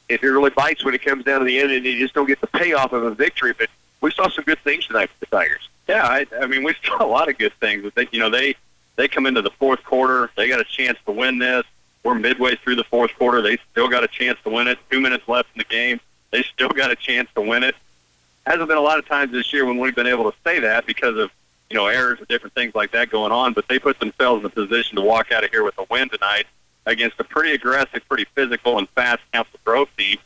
It really bites when it comes down to the end, and you just don't get the payoff of a victory. But we saw some good things tonight for the Tigers. Yeah, I mean, we saw a lot of good things. But they come into the fourth quarter. They got a chance to win this. We're midway through the fourth quarter. They still got a chance to win it. 2 minutes left in the game. They still got a chance to win it. Hasn't been a lot of times this year when we've been able to say that because of, errors and different things like that going on, but they put themselves in a position to walk out of here with a win tonight against a pretty aggressive, pretty physical, and fast Council Grove team.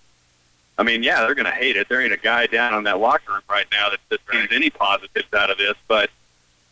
I mean, yeah, they're going to hate it. There ain't a guy down on that locker room right now that sees any positives out of this, but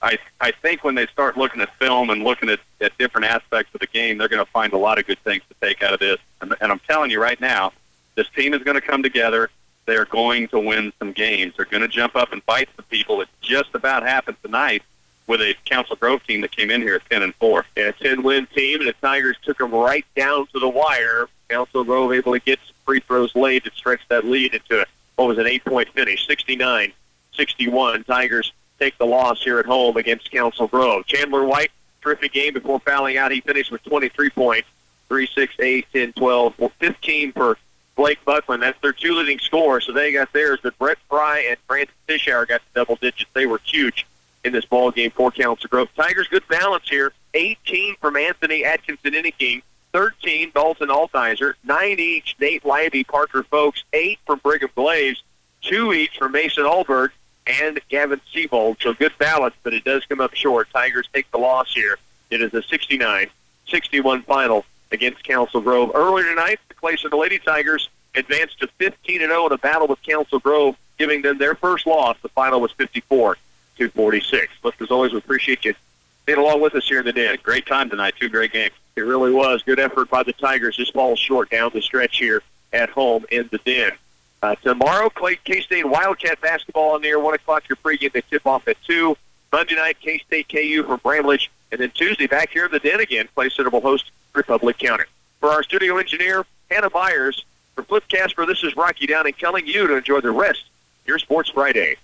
I think when they start looking at film and looking at different aspects of the game, they're going to find a lot of good things to take out of this. And I'm telling you right now, this team is going to come together. They're going to win some games. They're going to jump up and fight some people. It just about happened tonight with a Council Grove team that came in here at 10-4. Yeah, a 10-win team, and the Tigers took them right down to the wire. Council Grove able to get some free throws late and stretch that lead into an 8-point finish, 69-61. Tigers take the loss here at home against Council Grove. Chandler White, terrific game before fouling out. He finished with 23 points, 3, 6, 8, 10, 12, 15 for Blake Buckland. That's their 2 leading scorers, so they got theirs. But Brett Fry and Brandon Fishauer got the double digits. They were huge in this ball game for Council Grove. Tigers, good balance here. 18 from Anthony Atkinson Inniking, 13 Dalton Altizer, 9 each Nate Libby, Parker Folks, 8 from Brigham Glaze, 2 each from Mason Alberg and Gavin Seabold. So good balance, but it does come up short. Tigers take the loss here. It is a 69-61 final against Council Grove. Earlier tonight, the Clay Center Lady Tigers advanced to 15-0 in a battle with Council Grove, giving them their first loss. The final was 54-46. But as always, we appreciate you being along with us here in the Den. Great time tonight. 2 great games. It really was. Good effort by the Tigers. Just falls short down the stretch here at home in the Den. Tomorrow, K-State Wildcat basketball on the air, 1 o'clock. Your pregame, they tip off at 2. Monday night, K-State KU from Bramlage. And then Tuesday, back here in the Den again, Clay Center will host Republic County. For our studio engineer, Hannah Byers, for Flip Casper, this is Rocky Downing telling you to enjoy the rest of your Sports Friday.